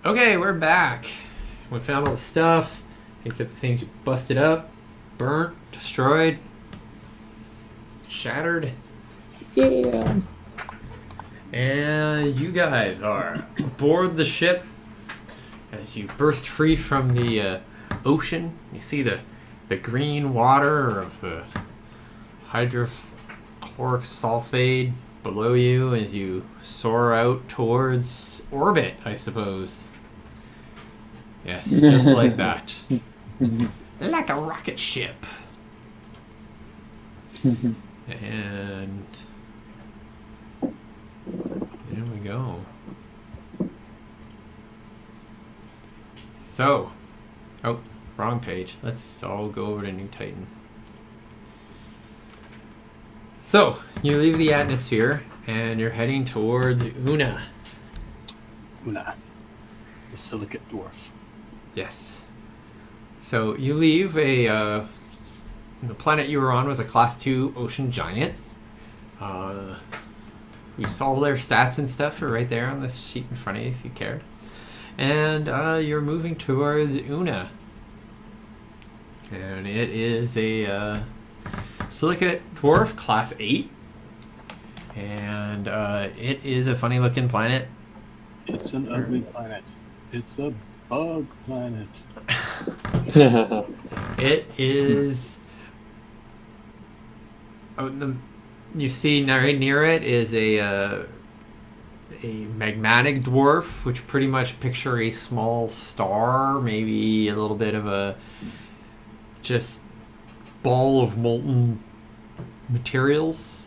Okay, we're back. We found all the stuff, except the things you busted up, burnt, destroyed, shattered. Yeah. And you guys are aboard the ship as you burst free from the ocean. You see the green water of the hydrochloric sulfide below you as you soar out towards orbit, I suppose. Yes, just like that. Like a rocket ship. And there we go. So, oh, wrong page. Let's all go over to New Titan. So, you leave the atmosphere and you're heading towards Una. Una, the silicate dwarf. Yes. So you leave the planet you were on was a class 2 ocean giant. You saw their stats and stuff are right there on the sheet in front of you if you cared. And you're moving towards Una. And it is a silicate dwarf class 8. And it is a funny looking planet. It's an ugly planet. It's a bug planet. It is. You see right near it is a magmatic dwarf, which pretty much picture a small star, maybe a little bit of a just ball of molten materials.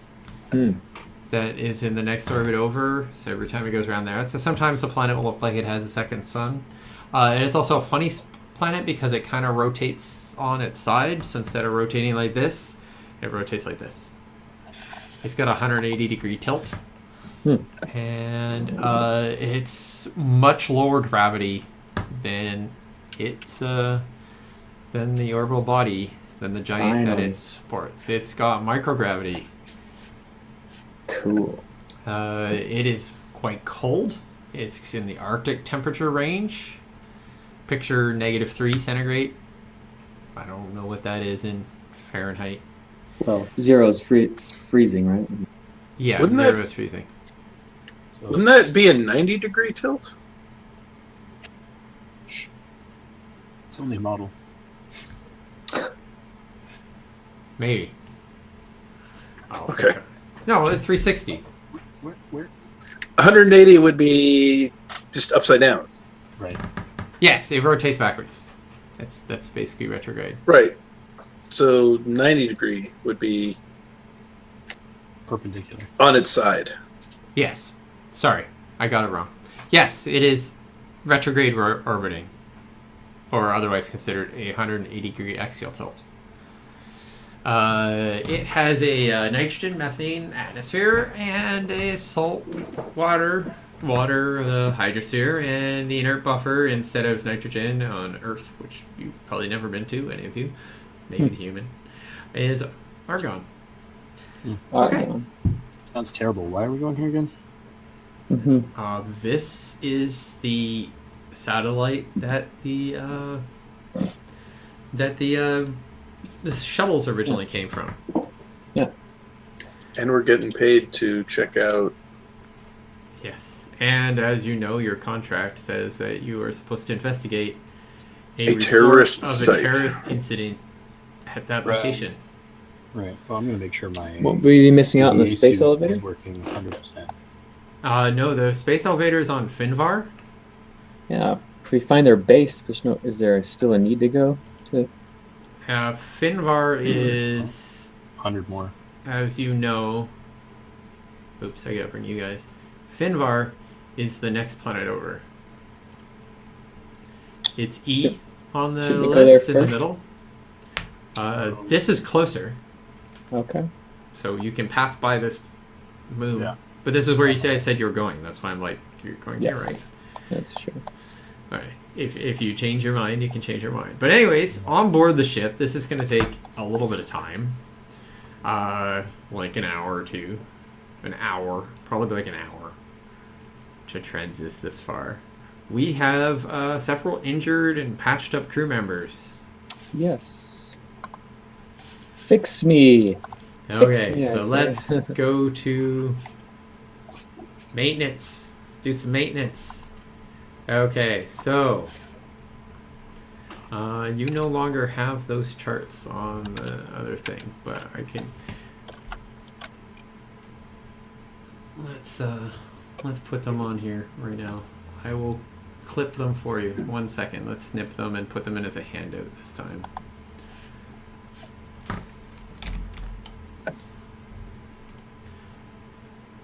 That is in the next orbit over, so every time it goes around there. So sometimes the planet will look like it has a second sun. And it's also a funny planet because it kind of rotates on its side, so instead of rotating like this, it rotates like this. It's got a 180 degree tilt. And it's much lower gravity than the orbital body, than the giant that it supports. It's got microgravity. Cool. It is quite cold. It's in the Arctic temperature range. Picture -3 centigrade. I don't know what that is in Fahrenheit. Well, 0 is freezing, right? Yeah, Wouldn't 0 that- is freezing. Wouldn't that be a 90-degree tilt? It's only a model. Maybe. Okay. No, it's 360. Where? 180 would be just upside down. Right. Yes, it rotates backwards. That's basically retrograde. Right. So 90-degree would be Perpendicular. on its side. Yes. Sorry, I got it wrong. Yes, it is retrograde orbiting, or otherwise considered a 180-degree axial tilt. It has a nitrogen, methane atmosphere and a salt water hydrosphere, and the inert buffer instead of nitrogen on Earth, which you've probably never been to, any of you, maybe the human, is argon. Okay. Sounds terrible. Why are we going here again? This is the satellite that the shuttles originally came from. Yeah. And we're getting paid to check out. Yes. And as you know, your contract says that you are supposed to investigate a report terrorist of site. a terrorist incident at that location. Right. Well, I'm going to make sure my Won't we be missing out on the EA space suit elevator? is working 100%. No, the space elevator is on Finvar. Yeah. If we find their base, is there still a need to go to? Finvar is, 100 more. as you know... Oops, I gotta bring you guys. Finvar is the next planet over. It's E on the Should we go there list in the first? middle. This is closer, Okay. so you can pass by this moon. Yeah. But this is where I said you were going. That's why I'm like, you're going here, Yes. right? That's true. All right. If you change your mind, you can change your mind. But anyways, on board the ship, this is going to take a little bit of time. Like an hour or two. An hour. Probably like an hour to transit this far. we have several injured and patched up crew members. Yes. Fix me. Okay, me, I so say. let's go to maintenance. Let's do some maintenance. Okay, so you no longer have those charts on the other thing, but I can. Let's put them on here right now. I will clip them for you. 1 second. Let's snip them and put them in as a handout this time.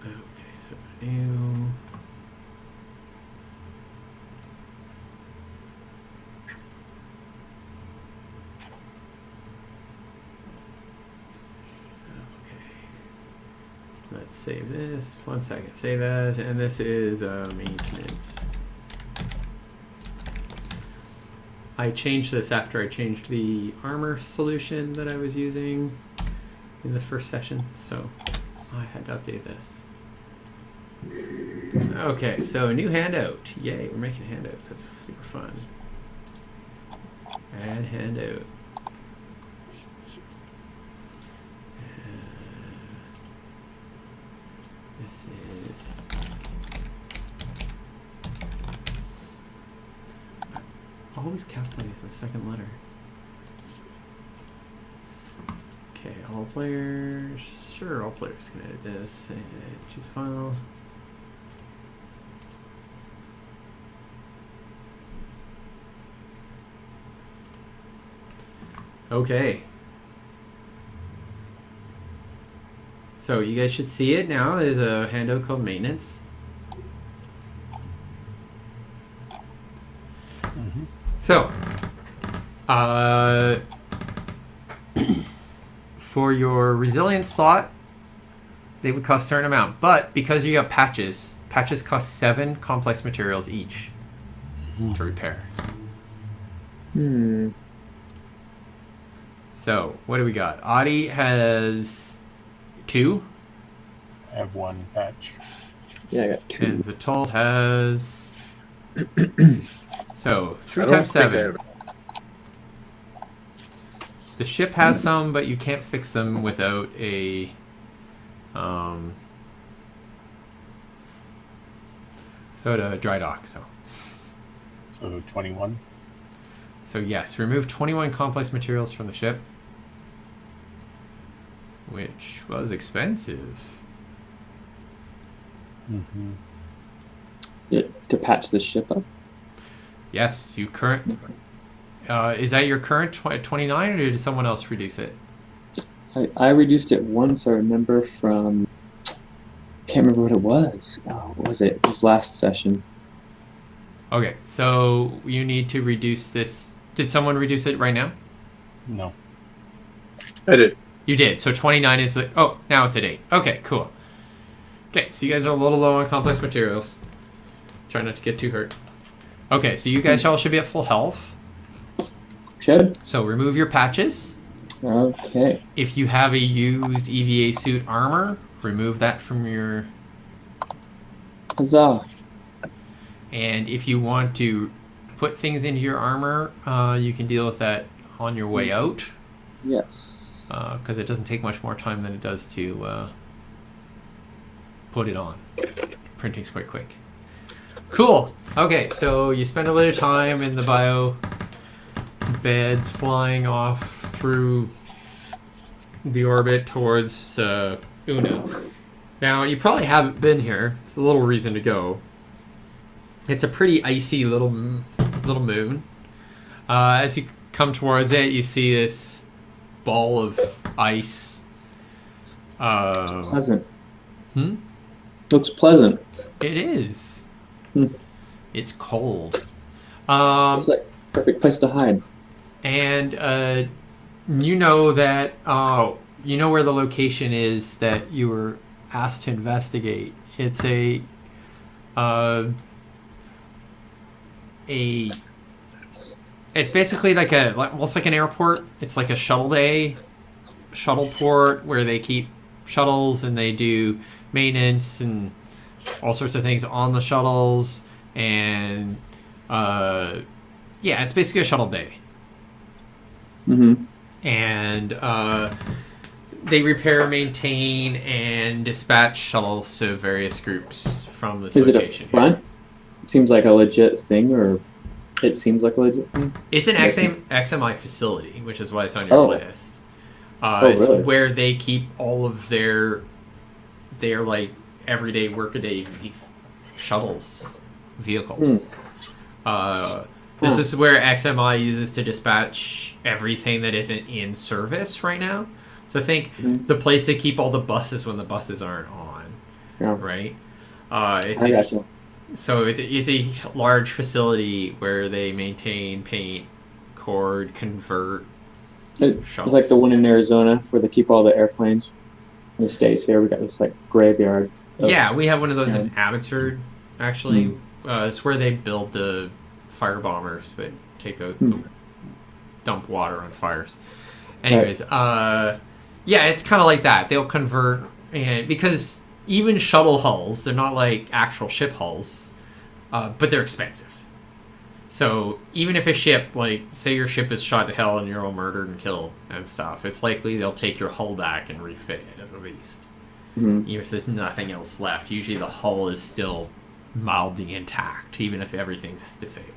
Okay, so new. Let's save this. 1 second. Save as, and this is maintenance. I changed this after I changed the armor solution that I was using in the first session, so I had to update this. Okay, so new handout. Yay, we're making handouts. That's super fun. Add handout. This is always capitalize my second letter. Okay, all players. Sure, all players can edit this. And choose file. Okay. So you guys should see it now. There's a handout called maintenance. So, for your resilience slot, they would cost a certain amount. But because you got patches, patches cost 7 complex materials each to repair. So, what do we got? Audie has 2. I have 1 patch. Yeah, I got 2. And Zatol has... So, 3 I don't times think 7. The ship has some, but you can't fix them without a... without a dry dock, so... So 21. So yes, remove 21 complex materials from the ship. Which was expensive. To patch the ship up? Yes, you current... is that your current 29, or did someone else reduce it? I reduced it once, I remember from... Can't remember what it was. Oh, what was it? It was last session. Okay, so you need to reduce this. Did someone reduce it right now? No. I did. You did. So 29 is the... Oh, now it's at 8. Okay, cool. Okay, so you guys are a little low on complex materials. Try not to get too hurt. Okay, so you guys all should be at full health. Should? So remove your patches. Okay. If you have a used EVA suit armor, remove that from your... Huzzah. And if you want to put things into your armor, you can deal with that on your way out. Yes. Because it doesn't take much more time than it does to put it on. Printing's quite quick. Cool. Okay, so you spend a little time in the bio beds flying off through the orbit towards Una. Now, you probably haven't been here. It's a little reason to go. It's a pretty icy little moon. As you come towards it, you see this ball of ice. Pleasant. Hmm? Looks pleasant. It is. Hmm. It's cold. It's like perfect place to hide. And you know that you know where the location is that you were asked to investigate. It's it's basically like almost like an airport. It's like a shuttle bay, shuttle port where they keep shuttles and they do maintenance and all sorts of things on the shuttles, and Yeah, it's basically a shuttle bay. Mm-hmm. And they repair, maintain, and dispatch shuttles to various groups from this Is it a location. front? It seems like a legit thing, or it seems like a legit thing. It's an Like- XMI facility, which is why it's on your Oh. list. It's really? where they keep all of their like everyday workaday shuttles, vehicles. This is where XMI uses to dispatch everything that isn't in service right now. So think the place they keep all the buses when the buses aren't on, Yeah. right? I gotcha. So it's a large facility where they maintain, paint, cord, convert It's shuttles. like the one in Arizona where they keep all the airplanes in the States. Here we got this like graveyard. Yeah, we have one of those in Abbotsford, actually. It's where they build the fire bombers that take out the dump water on fires. Anyways, yeah, it's kind of like that. They'll convert, and because even shuttle hulls, they're not like actual ship hulls, but they're expensive. So even if a ship, like, say your ship is shot to hell and you're all murdered and killed and stuff, it's likely they'll take your hull back and refit it at the least. Even if there's nothing else left, usually the hull is still mildly intact, even if everything's disabled.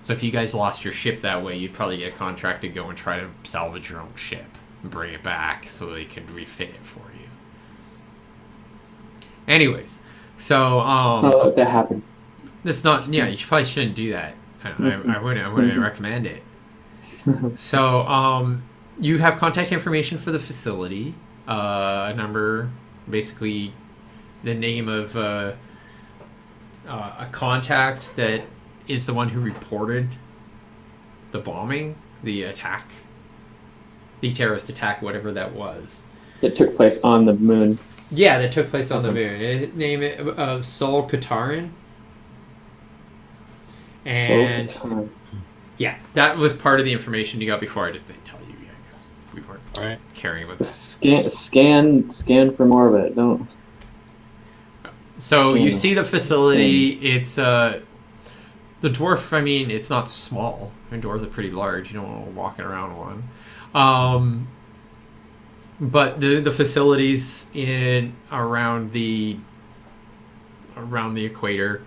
So if you guys lost your ship that way, you'd probably get a contract to go and try to salvage your own ship and bring it back so they could refit it for you. Anyways, so It's not let that happen. it's not. Yeah, you probably shouldn't do that. I wouldn't recommend it. So you have contact information for the facility, a number, basically the name of a contact that is the one who reported the bombing, the attack, the terrorist attack, whatever that was. It took place on the moon. Yeah, that took place on the moon. Name it Sol Katarin. And So, yeah, that was part of the information you got before. I just didn't tell you yet because we weren't caring about that. scan for more of it. Don't. So you see the facility. It's the dwarf. I mean, it's not small. And dwarves are pretty large. You don't want to walk around one. But the facilities in around the equator,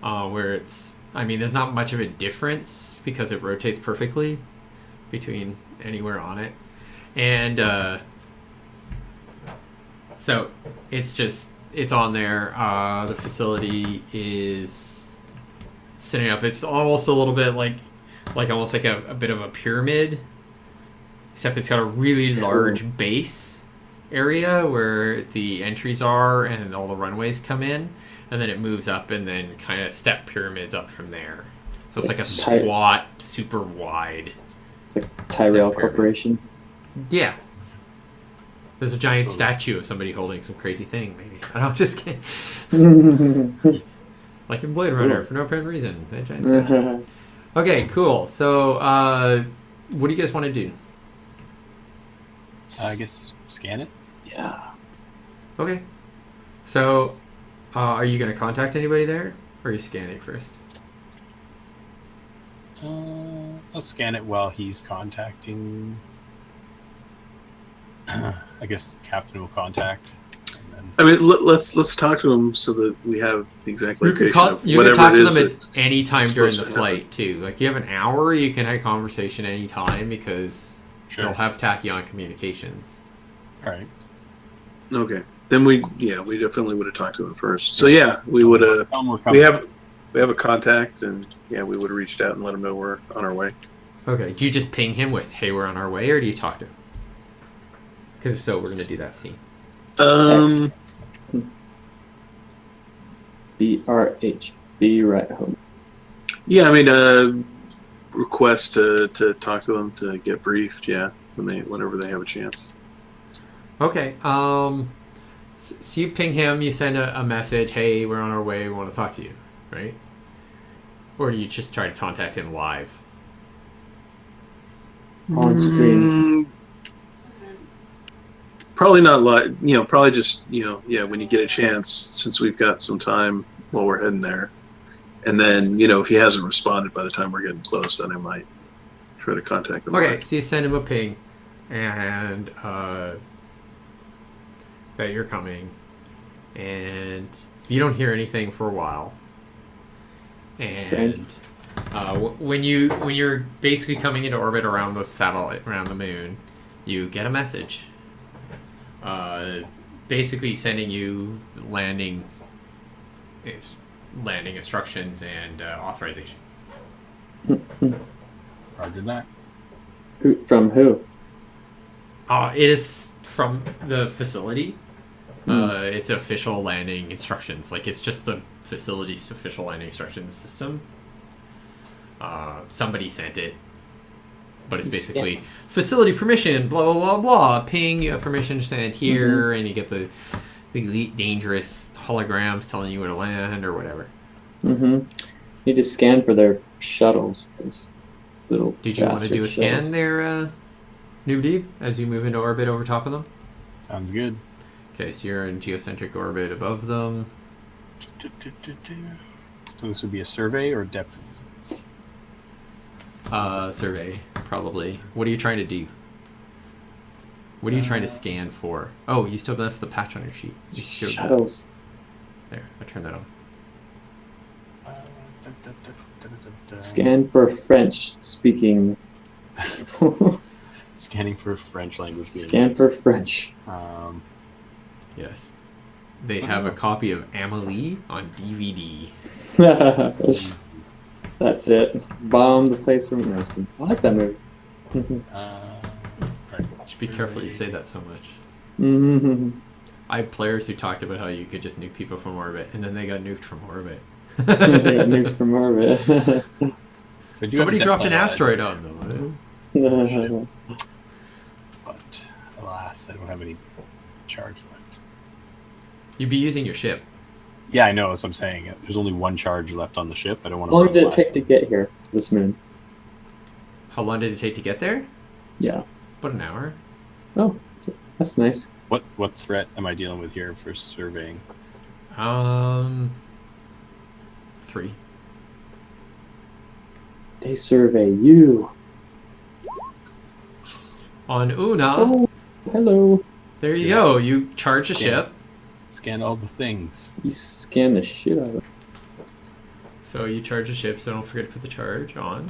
where it's. I mean, there's not much of a difference because it rotates perfectly between anywhere on it, and so it's on there. The facility is sitting up. It's almost a little bit like almost like a bit of a pyramid, except it's got a really large base area where the entries are and all the runways come in, and then it moves up and then kind of step pyramids up from there. So it's like a squat, super wide. It's like Tyrell Corporation. Yeah. There's a giant statue of somebody holding some crazy thing, maybe. I'm just kidding. Like in Blade Runner, for no apparent reason. That giant statue. Okay, cool. So, what do you guys want to do? I guess scan it. Yeah. Okay. So, are you going to contact anybody there? Or are you scanning first? I'll scan it while he's contacting. I guess the captain will contact. And then... I mean, let's talk to him so that we have the exact location of You can whatever talk it to is them that at any time it's during the supposed to happen. flight, too. Like, you have an hour, you can have a conversation any time because they'll have tachyon communications. All right. Okay. Then we definitely would have talked to him first. So yeah, we would have. Tell 'em we're We coming. have a contact, and yeah, we would have reached out and let him know we're on our way. Okay, do you just ping him with, hey, we're on our way, or do you talk to him? Because if so, we're going to do that scene. BRHB right home. Yeah, I mean, request to talk to them to get briefed. Yeah, whenever they have a chance. Okay, so you ping him, you send a message, hey, we're on our way, we want to talk to you, right? Or do you just try to contact him live? On screen. Probably not live. Probably just yeah, when you get a chance, since we've got some time while we're heading there, And then, if he hasn't responded by the time we're getting close, then I might try to contact him. Okay, so you send him a ping, and that you're coming, and you don't hear anything for a while. And when you're basically coming into orbit around the satellite, around the moon, you get a message. Basically sending you landing instructions and authorization. Roger that. From who? It is from the facility. It's official landing instructions. Like, it's just the facility's official landing instructions system. Somebody sent it. But it's basically facility permission, blah, blah, blah, blah. Ping, you have permission to stand here, and you get the elite dangerous holograms telling you where to land or whatever. Need to scan for their shuttles. Those little Did you want to do a scan shuttles. there, Noob Deep, as you move into orbit over top of them? Sounds good. Okay, so you're in geocentric orbit above them. So this would be a survey or depth? Survey, probably. What are you trying to do? What are you trying to scan for? Oh, you still left the patch on your sheet. You showed that. Shuttles. There, I turned that on. Scan for French speaking. Scanning for French language. Scan for French. Yes. They have a copy of Amelie on DVD. That's it. Bomb the place from. No, I like that movie. Should be careful you say that so much. I have players who talked about how you could just nuke people from orbit, and then they got nuked from orbit. They got nuked from orbit. So Somebody dropped an asteroid on them. But alas, I don't have any charge left. You'd be using your ship. Yeah, I know. That's what I'm saying. There's only one charge left on the ship. I don't want to. How long did it take to get here to this moon? How long did it take to get there? Yeah. About an hour. Oh, that's nice. What threat am I dealing with here for surveying? 3. They survey you. On Una. Oh, hello. There you go. You charge a ship. Scan all the things. You scan the shit out of it. So you charge a ship, so don't forget to put the charge on.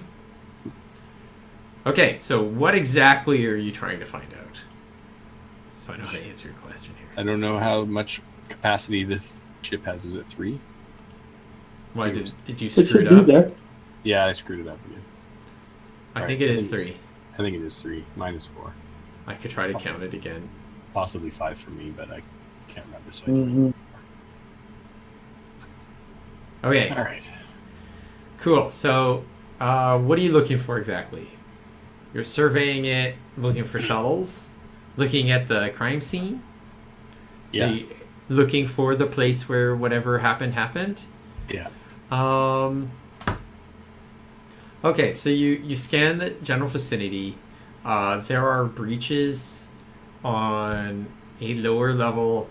Okay, so what exactly are you trying to find out? So I know how to answer your question here. I don't know how much capacity the ship has. Was it 3? Why did you It screw should it be up? there. Yeah, I screwed it up again. I think it is 3. I think it is 3. Mine is 4. I could try to count it again. Possibly 5 for me, but I can't remember. So I Okay. All right. Cool. So, what are you looking for exactly? You're surveying it, looking for shuttles, looking at the crime scene. Yeah. Looking for the place where whatever happened. Yeah. Okay, so you scan the general vicinity. There are breaches on a lower level.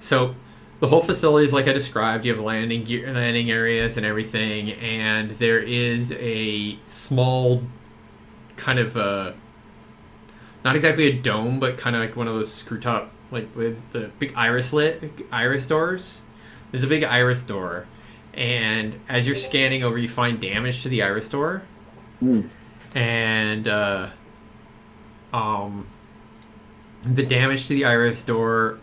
So the whole facility is like I described. You have landing areas and everything, and there is a small kind of not exactly a dome, but kind of like one of those screw top, like with the big iris doors. There's a big iris door, and as you're scanning over, you find damage to the iris door, and the damage to the iris door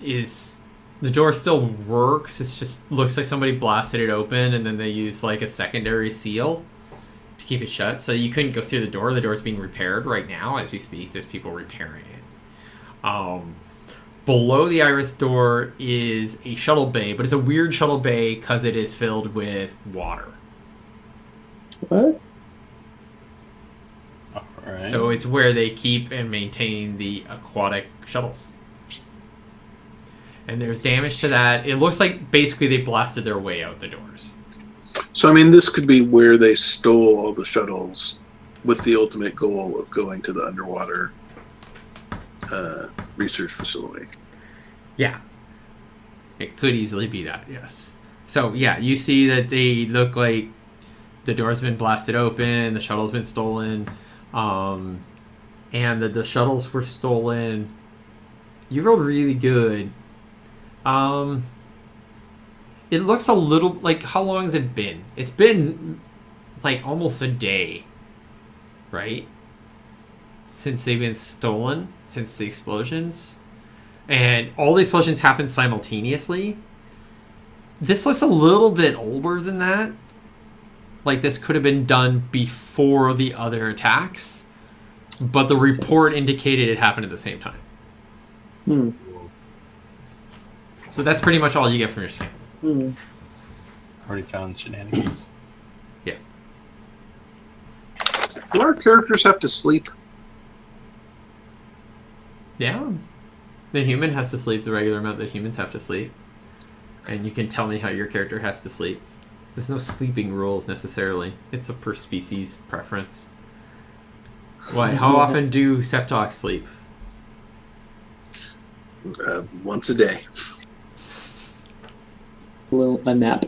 is the door still works. It's just looks like somebody blasted it open, and then they used like a secondary seal to keep it shut. So you couldn't go through the door. The door's being repaired right now as we speak. There's people repairing it. Below the iris door is a shuttle bay, but it's a weird shuttle bay because it is filled with water. What? All right. So it's where they keep and maintain the aquatic shuttles. And there's damage to that. It looks like basically they blasted their way out the doors. So, I mean, this could be where they stole all the shuttles with the ultimate goal of going to the underwater research facility. Yeah. It could easily be that, yes. So, yeah, you see that they look like the door's been blasted open, the shuttle's been stolen, and that the shuttles were stolen. You rolled really good. It looks a little like, how long has it been? It's been like almost a day, right? Since they've been stolen, since the explosions. And all the explosions happened simultaneously. This looks a little bit older than that. Like this could have been done before the other attacks. But the report indicated it happened at the same time. Hmm. So that's pretty much all you get from your scan. Hmm. Already found shenanigans. Yeah. Do our characters have to sleep? Yeah. The human has to sleep the regular amount that humans have to sleep. And you can tell me how your character has to sleep. There's no sleeping rules necessarily. It's a per species preference. Why? How often do Septox sleep? Once a day. A nap.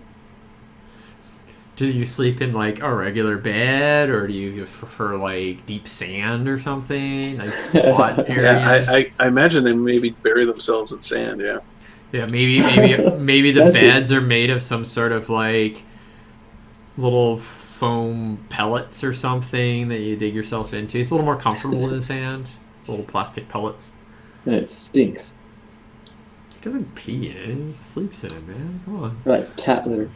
Do you sleep in like a regular bed, or do you prefer like deep sand or something? Like spot area? Yeah, I imagine they maybe bury themselves in sand. Yeah. Yeah, maybe the That's beds are made of some sort of like little foam pellets or something that you dig yourself into. It's a little more comfortable than sand. Little plastic pellets. And it stinks. It doesn't pee in it. It just sleeps in it, man. Come on. Like cat litter.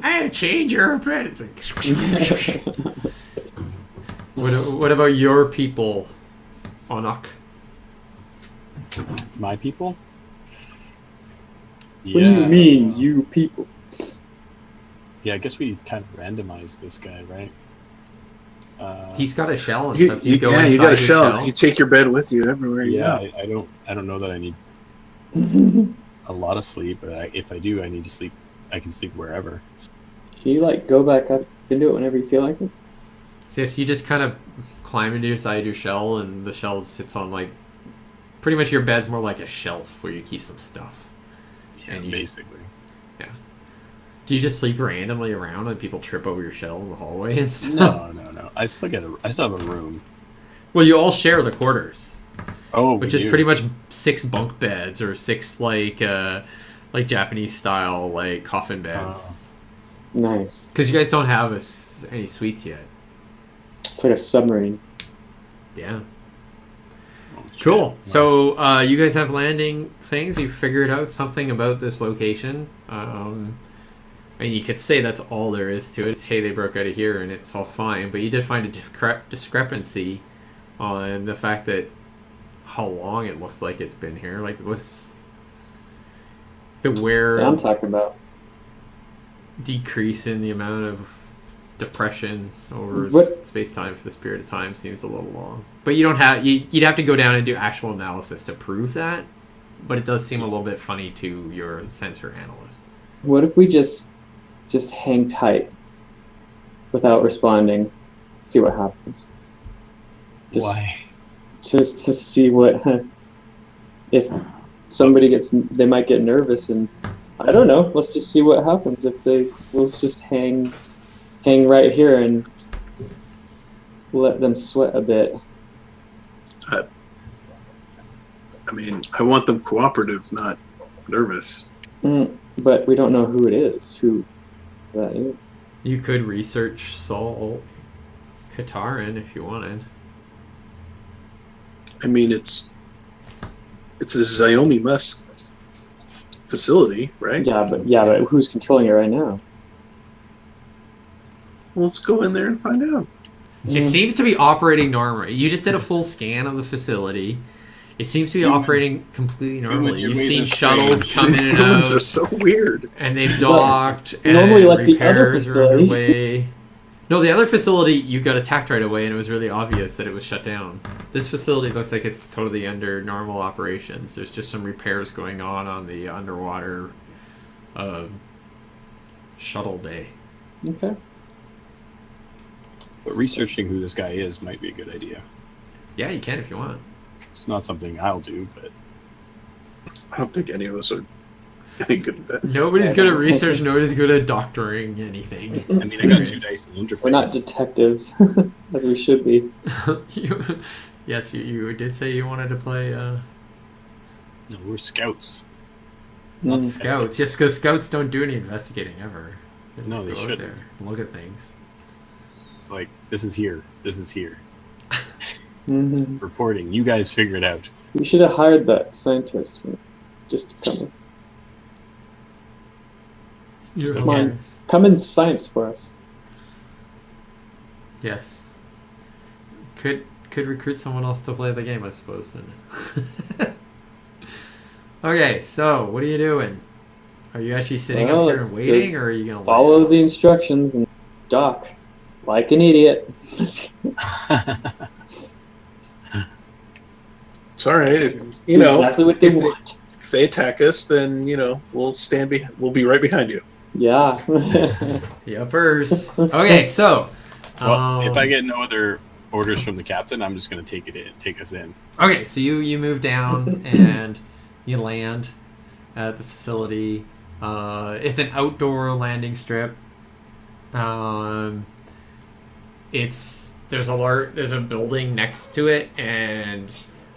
I change your bed. It's like. What about your people, Onak? My people? What do you mean, you people? Yeah, I guess we kind of randomized this guy, right? He's got a shell and You, stuff. You go you inside got a your shell. You take your bed with you everywhere you Yeah, go. I don't know that I need a lot of sleep, but if I do, I need to sleep. I can sleep wherever. Can you like go back up into it whenever you feel like it? So yes, you just kind of climb into inside your shell, and the shell sits on like pretty much your bed's more like a shelf where you keep some stuff. Yeah, And you basically. Do you just sleep randomly around and people trip over your shell in the hallway and stuff? No. I still have a room. Well, you all share the quarters, Oh, which is pretty much 6 bunk beds or 6 like Japanese style like coffin beds. Nice. Because you guys don't have any suites yet. It's like a submarine. Yeah. Oh, shit. Cool. Wow. So you guys have landing things. You figured out something about this location. And you could say that's all there is to it. It's, hey, they broke out of here and it's all fine. But you did find a discrepancy on the fact that how long it looks like it's been here. Like, what's the That's what I'm talking about. decrease in the amount of depression over What? space-time for this period of time seems a little long. But you don't have you'd have to go down and do actual analysis to prove that. But it does seem a little bit funny to your sensor analyst. What if we just hang tight without responding, see what happens? Why? Just to see what if somebody they might get nervous, and I don't know. Let's just see what happens if let's just hang right here and let them sweat a bit. I mean, I want them cooperative, not nervous. But we don't know who it is. Who that is? You could research Saul Katarin if you wanted. I mean, it's a Xiaomi Musk facility, right? Yeah, but who's controlling it right now? Well, let's go in there and find out. It seems to be operating normally. You just did a full scan of the facility. It seems to be operating completely normally. your You've ways seen are shuttles strange. come in and Humans are out, so weird. and they've docked, and normally, like the other repairs are facility. underway. No, the other facility, you got attacked right away, and it was really obvious that it was shut down. This facility looks like it's totally under normal operations. There's just some repairs going on the underwater shuttle bay. Okay. But researching who this guy is might be a good idea. Yeah, you can if you want. It's not something I'll do, but I don't think any of us are any good at that. Nobody's good at research. Nobody's good at doctoring anything. I mean, I got 2 dice in interface. We're not detectives, as we should be. Yes, you did say you wanted to play No, we're scouts. not Mm. scouts. Yes, because scouts don't do any investigating ever. They No, just they go out shouldn't. there and look at things. It's like, this is here. This is here. Hmm. Reporting. You guys figure it out. We should have hired that scientist just to You're Come on. hilarious. come in science for us. Yes. Could recruit someone else to play the game, I suppose. Then. Okay, so what are you doing? Are you actually sitting Well, up here it's and to waiting, or are you gonna Follow the instructions and dock like an idiot. It's all right. If, you Do know, exactly what they if want. if they attack us, then we'll we'll be right behind you. Yeah. Yuppers. Okay, so. Well, if I get no other orders from the captain, I'm just going to take us in. Okay, so you move down and you land at the facility. It's an outdoor landing strip. There's a building next to it and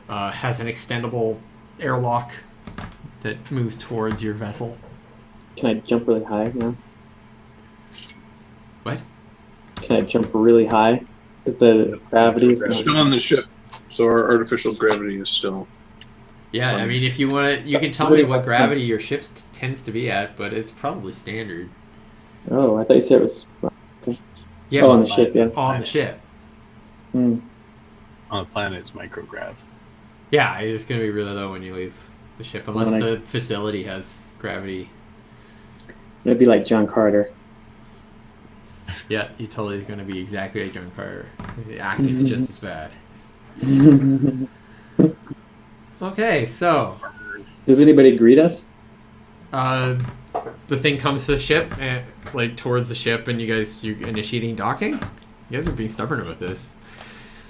has an extendable airlock that moves towards your vessel. Can I jump really high now? What? Can I jump really high? Because the gravity is We're not... still on the ship, so our artificial gravity is still. Yeah, I mean, if you want to, you can tell me what gravity your ship tends to be at, but it's probably standard. Oh, I thought you said it was... Yeah, Oh, on the ship, yeah. on the ship. Hmm. On the planet, it's microgravity. Yeah, it's going to be really low when you leave the ship, unless When the facility has gravity. It'd be like John Carter. Yeah, you totally going to be exactly like John Carter. It's just as bad. Okay, so Does anybody greet us? the thing comes to the ship and like towards the ship, and you're initiating docking. You guys are being stubborn about this.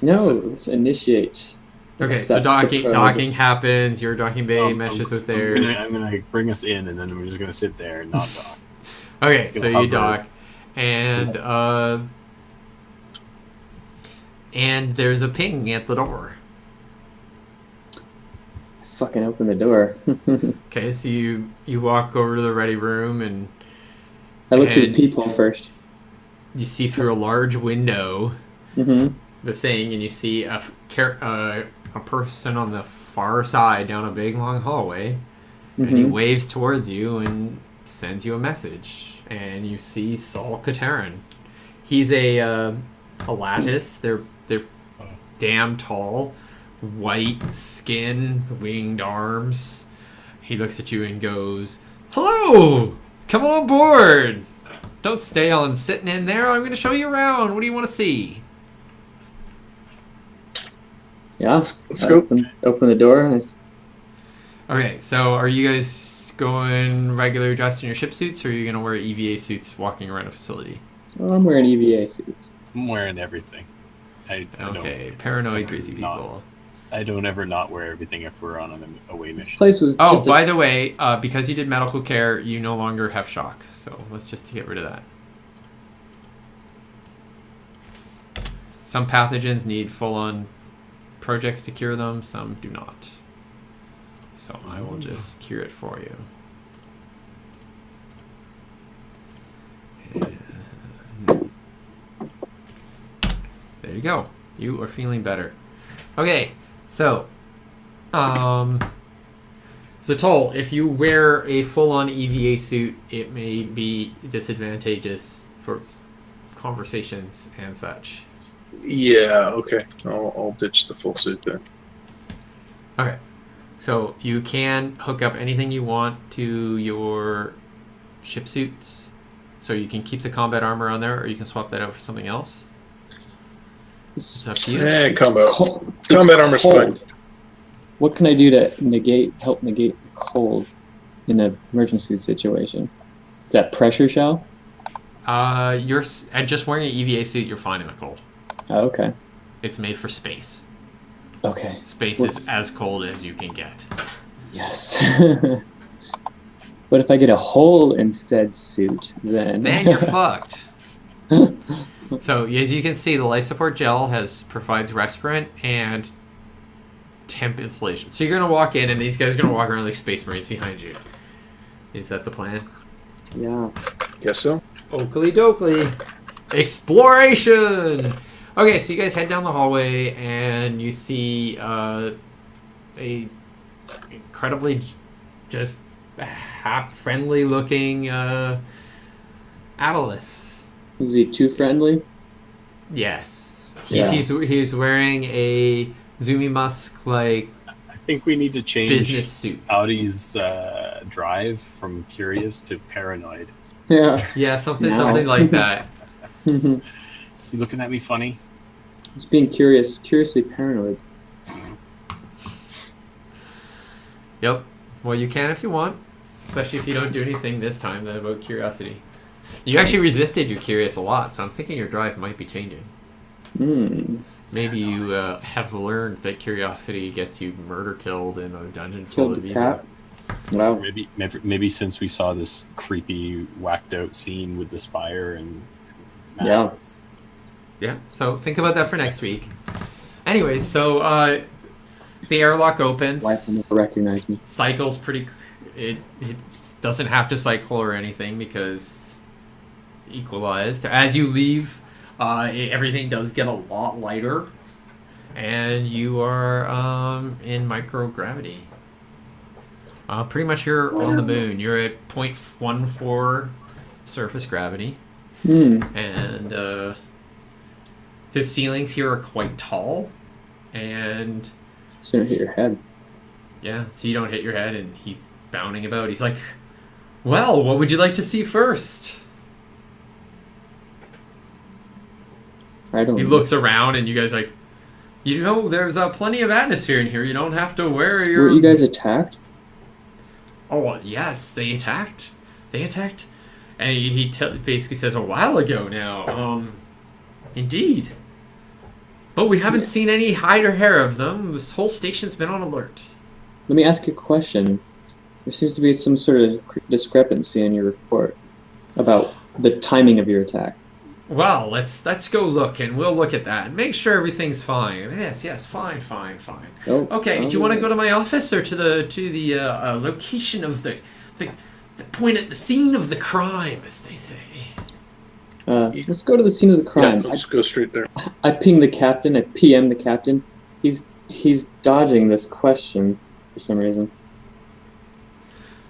No, let's initiate. Okay, Accept so the probe. docking happens. Your docking bay meshes with theirs. I'm gonna bring us in, and then we're just gonna sit there and not dock. Okay, It's so gonna you hover. dock, and there's a ping at the door. Fucking open the door. Okay, so you walk over to the ready room, and I look through And- the peephole first. you see through a large window Mm-hmm. the thing, and you see a person on the far side down a big long hallway, and he Mm-hmm. waves towards you and sends you a message, and you see Saul Katerin. He's a lattice. They're damn tall, white skin, winged arms. He looks at you and goes, "Hello, come on board. Don't stay on sitting in there. I'm going to show you around. What do you want to see?" Yeah. Let's go. Open the door. And Okay, so are you guys going regular dressed in your ship suits, or are you going to wear EVA suits walking around a facility? I'm wearing EVA suits. I'm wearing everything. I Okay, paranoid crazy Not- people. I don't ever not wear everything if we're on an away This mission. place was Oh, just by the way, because you did medical care, you no longer have shock. So let's just get rid of that. Some pathogens need full-on projects to cure them. Some do not. So I will just cure it for you. And there you go. You are feeling better. Okay, so Toll, if you wear a full-on EVA suit, it may be disadvantageous for conversations and such. Yeah. Okay. I'll ditch the full suit then. Okay, so you can hook up anything you want to your ship suits. So you can keep the combat armor on there, or you can swap that out for something else. It's up to you. Combat armor's fine. What can I do to help negate the cold in an emergency situation? Is that pressure shell? You're just wearing an EVA suit. You're fine in the cold. Oh, okay. It's made for space. Okay. Space is as cold as you can get. Yes. But if I get a hole in said suit, then you're fucked. So as you can see, the life support gel provides respirant and temp insulation. So you're gonna walk in, and these guys are gonna walk around like Space Marines behind you. Is that the plan? Yeah. Guess so. Oakley dokley. Exploration! Okay, so you guys head down the hallway, and you see a incredibly just friendly looking Atlas. Is he too friendly? Yes. Yeah. He's wearing a Zoomy Musk like I think we need to change business suit. Audi's drive from curious to paranoid. Yeah. Yeah, something Now. something like that. Is he looking at me funny? He's being curiously paranoid. Yep. Well, you can if you want, especially if you don't do anything this time that about curiosity. You actually resisted your curious a lot, so I'm thinking your drive might be changing. Maybe you have learned that curiosity gets you murder killed in a dungeon full Killed of the evil. cat. Wow. Maybe since we saw this creepy, whacked out scene with the spire and Yeah. Mathis. Yeah, so think about that for next week. Anyways, so the airlock opens. Wife will never recognize me. Cycles pretty. It doesn't have to cycle or anything because equalized. As you leave, everything does get a lot lighter, and you are in microgravity. Pretty much you're on the moon. You're at 0.14 surface gravity, and the ceilings here are quite tall, and So you don't hit your head. yeah, so you don't hit your head, and he's bounding about. He's like, well, what would you like to see first? I don't He know. looks around, and you guys like, you know, there's plenty of atmosphere in here. You don't have to wear your... Were you guys attacked? Oh, yes, they attacked. They attacked. And he basically says, a while ago now. Indeed. But we haven't seen any hide or hair of them. This whole station's been on alert. Let me ask you a question. There seems to be some sort of discrepancy in your report about the timing of your attack. Well, let's go look, and we'll look at that and make sure everything's fine. Yes, fine. Oh, Okay, do you want to go to my office or to the location of the point at the scene of the crime, as they say? Let's go to the scene of the crime. Yeah, let's go straight there. I ping the captain. I PM the captain. He's dodging this question for some reason.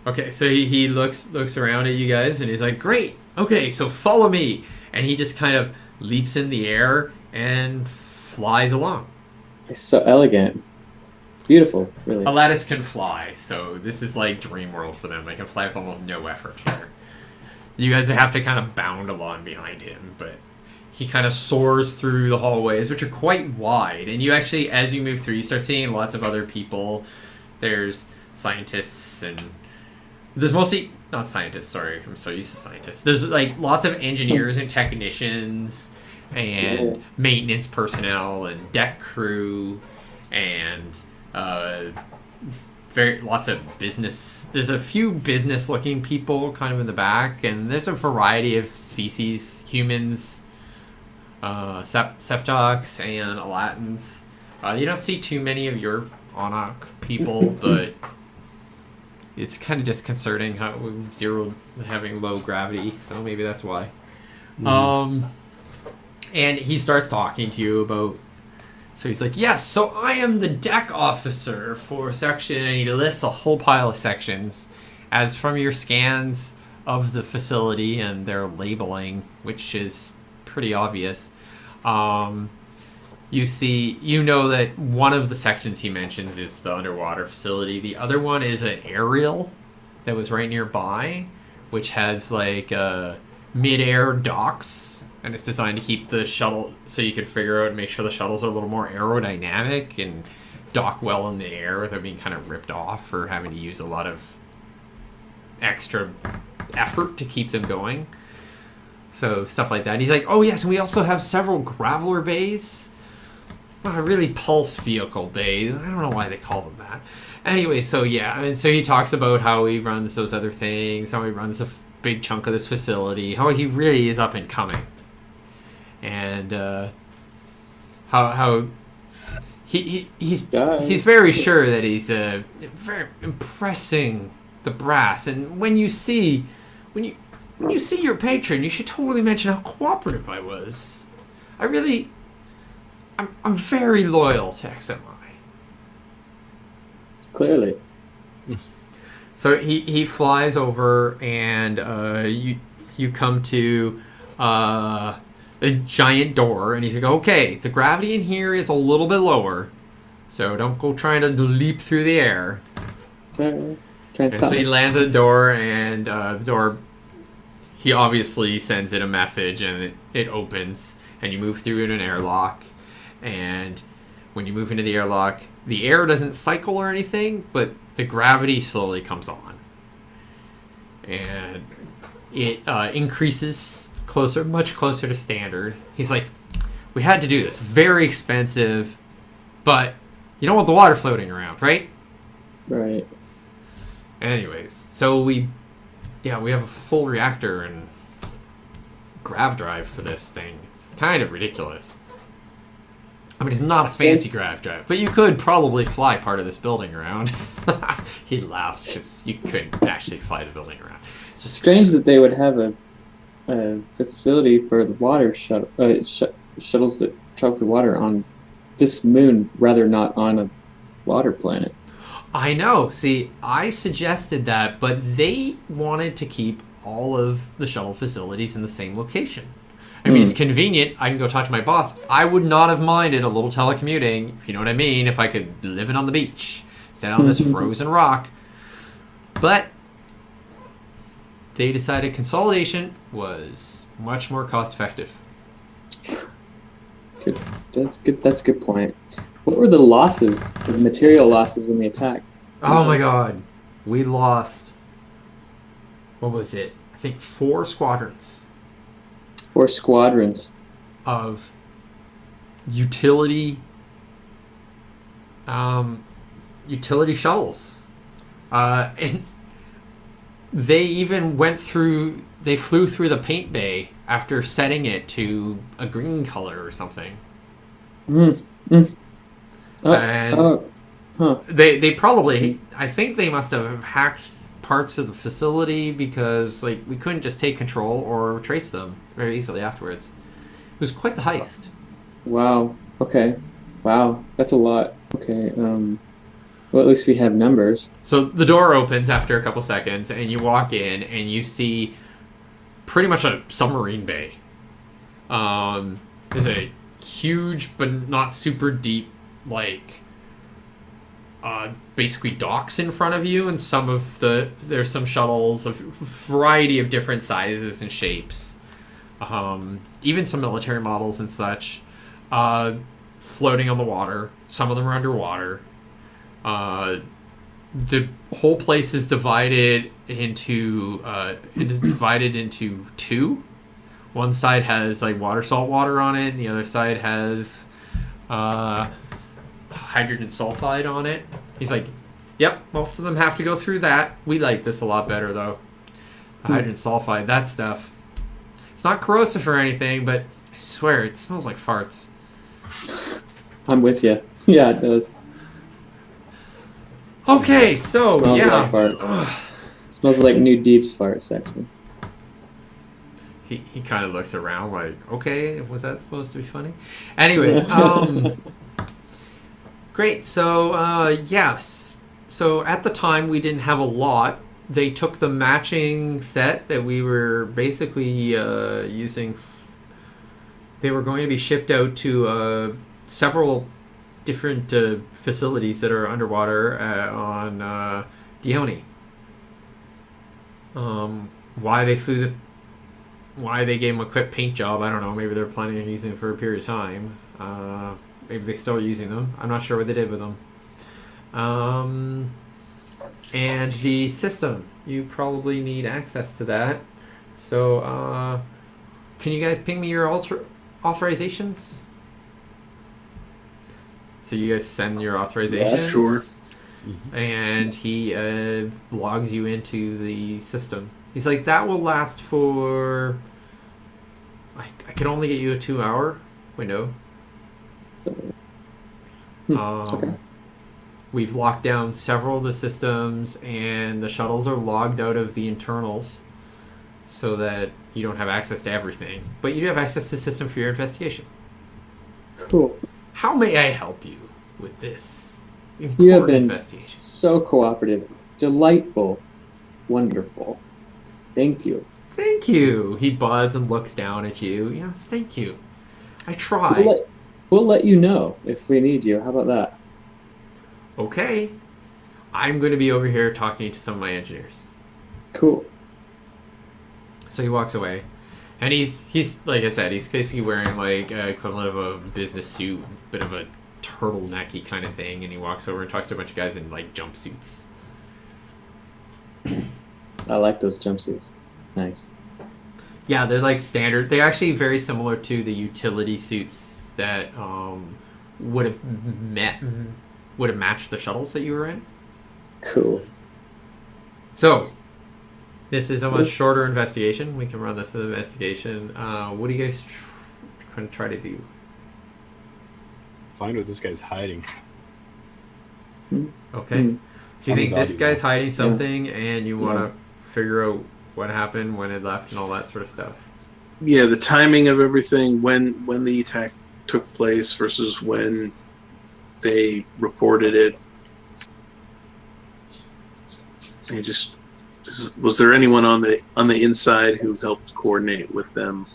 Okay, so he looks around at you guys, and he's like, great, okay, so follow me. And he just kind of leaps in the air and flies along. It's so elegant. Beautiful, really. Aladdis can fly, so this is like dream world for them. They can fly with almost no effort here. You guys have to kind of bound along behind him, but he kind of soars through the hallways, which are quite wide. And you actually, as you move through, you start seeing lots of other people. There's scientists, and there's mostly... Not scientists, sorry. I'm so used to scientists. There's like lots of engineers and technicians and maintenance personnel and deck crew and lots of business. There's a few business-looking people kind of in the back, and there's a variety of species: humans, Septox, and Alatans. You don't see too many of your Anak people, but it's kind of disconcerting how having low gravity, so maybe that's why. And he starts talking to you about... So he's like, yes, so I am the deck officer for section, and he lists a whole pile of sections. As from your scans of the facility and their labeling, which is pretty obvious, you know that one of the sections he mentions is the underwater facility. The other one is an aerial that was right nearby, which has like mid-air docks, and it's designed to keep the shuttle so you can figure out and make sure the shuttles are a little more aerodynamic and dock well in the air without being kind of ripped off or having to use a lot of extra effort to keep them going. So stuff like that. And he's like, oh yes, and we also have several graveler bays not a really pulse vehicle bay. I don't know why they call them that. Anyway, so yeah, and so he talks about how he runs those other things, how he runs a big chunk of this facility, how he really is up and coming, and how he's very sure that he's very impressing the brass. And when you see your patron, you should totally mention how cooperative I was. I'm very loyal to XMI. Clearly. So he flies over, and you come to a giant door, and he's like, okay, the gravity in here is a little bit lower, so don't go trying to leap through the air. And so he lands at the door, and the door, he obviously sends it a message, and it opens, and you move through in an airlock. And when you move into the airlock, the air doesn't cycle or anything, but the gravity slowly comes on. And it increases much closer to standard. He's like, we had to do this. Very expensive, but you don't want the water floating around, right? Right. Anyways, so we have a full reactor and grav drive for this thing. It's kind of ridiculous. I mean, it's not a fancy grav drive, but you could probably fly part of this building around. He laughs because you couldn't actually fly the building around. It's strange that they would have a facility for the water shuttles that travel through water on this moon, rather not on a water planet. I know. See, I suggested that, but they wanted to keep all of the shuttle facilities in the same location. I mean, it's convenient. I can go talk to my boss. I would not have minded a little telecommuting, if you know what I mean, if I could live in on the beach, stand on this frozen rock. But they decided consolidation was much more cost effective. Good. That's good. That's a good point. What were the losses, the material losses in the attack? Oh my god. We lost, what was it? I think 4 squadrons. 4 squadrons of utility shuttles. And they even they flew through the paint bay after setting it to a green color or something. They probably, I think they must have hacked parts of the facility, because like we couldn't just take control or trace them very easily afterwards. It was quite the heist. Wow. Okay. Wow. That's a lot. Okay. Well, at least we have numbers. So the door opens after a couple seconds, and you walk in, and you see pretty much a submarine bay. There's a huge but not super deep, like, basically docks in front of you, and there's some shuttles of a variety of different sizes and shapes, even some military models and such, floating on the water. Some of them are underwater. The whole place is divided into 2. One side has like salt water on it, and the other side has hydrogen sulfide on it. He's like, yep, most of them have to go through that. We like this a lot better, though. Hydrogen sulfide, that stuff. It's not corrosive or anything, but I swear it smells like farts. I'm with you. Yeah, it does. Okay, so Smells yeah. like farts. Smells like New Deep's farts, actually. He kind of looks around like, okay, was that supposed to be funny? Anyways, great. So, yes. So at the time, we didn't have a lot. They took the matching set that we were basically using. They were going to be shipped out to several different facilities that are underwater on Dione. Why they gave them a quick paint job, I don't know. Maybe they're planning on using it for a period of time. Maybe they're still using them. I'm not sure what they did with them. And the system. You probably need access to that. So, can you guys ping me your authorizations? So you guys send your authorizations. Sure. And he logs you into the system. He's like, that will last for... I can only get you a 2-hour window. So, Okay. We've locked down several of the systems, and the shuttles are logged out of the internals so that you don't have access to everything. But you do have access to the system for your investigation. cool. How may I help you with this You have important been investigation? so cooperative, delightful, wonderful. Thank you. Thank you. He buds and looks down at you. Yes, thank you. I try. We'll let you know if we need you. How about that? Okay. I'm going to be over here talking to some of my engineers. Cool. So he walks away. And he's like I said, he's basically wearing like equivalent of a business suit, bit of a turtlenecky kind of thing, and he walks over and talks to a bunch of guys in like jumpsuits. I like those jumpsuits. Nice. Yeah, they're like standard. They're actually very similar to the utility suits that would have matched the shuttles that you were in. Cool. So, this is a much shorter investigation. We can run this as an investigation. What do you guys going to try to do? Find what this guy's hiding. Okay. So you think this guy's hiding something, and you want to figure out what happened, when it left, and all that sort of stuff? Yeah, the timing of everything, when the attack took place versus when they reported it. They just was there anyone on the inside who helped coordinate with them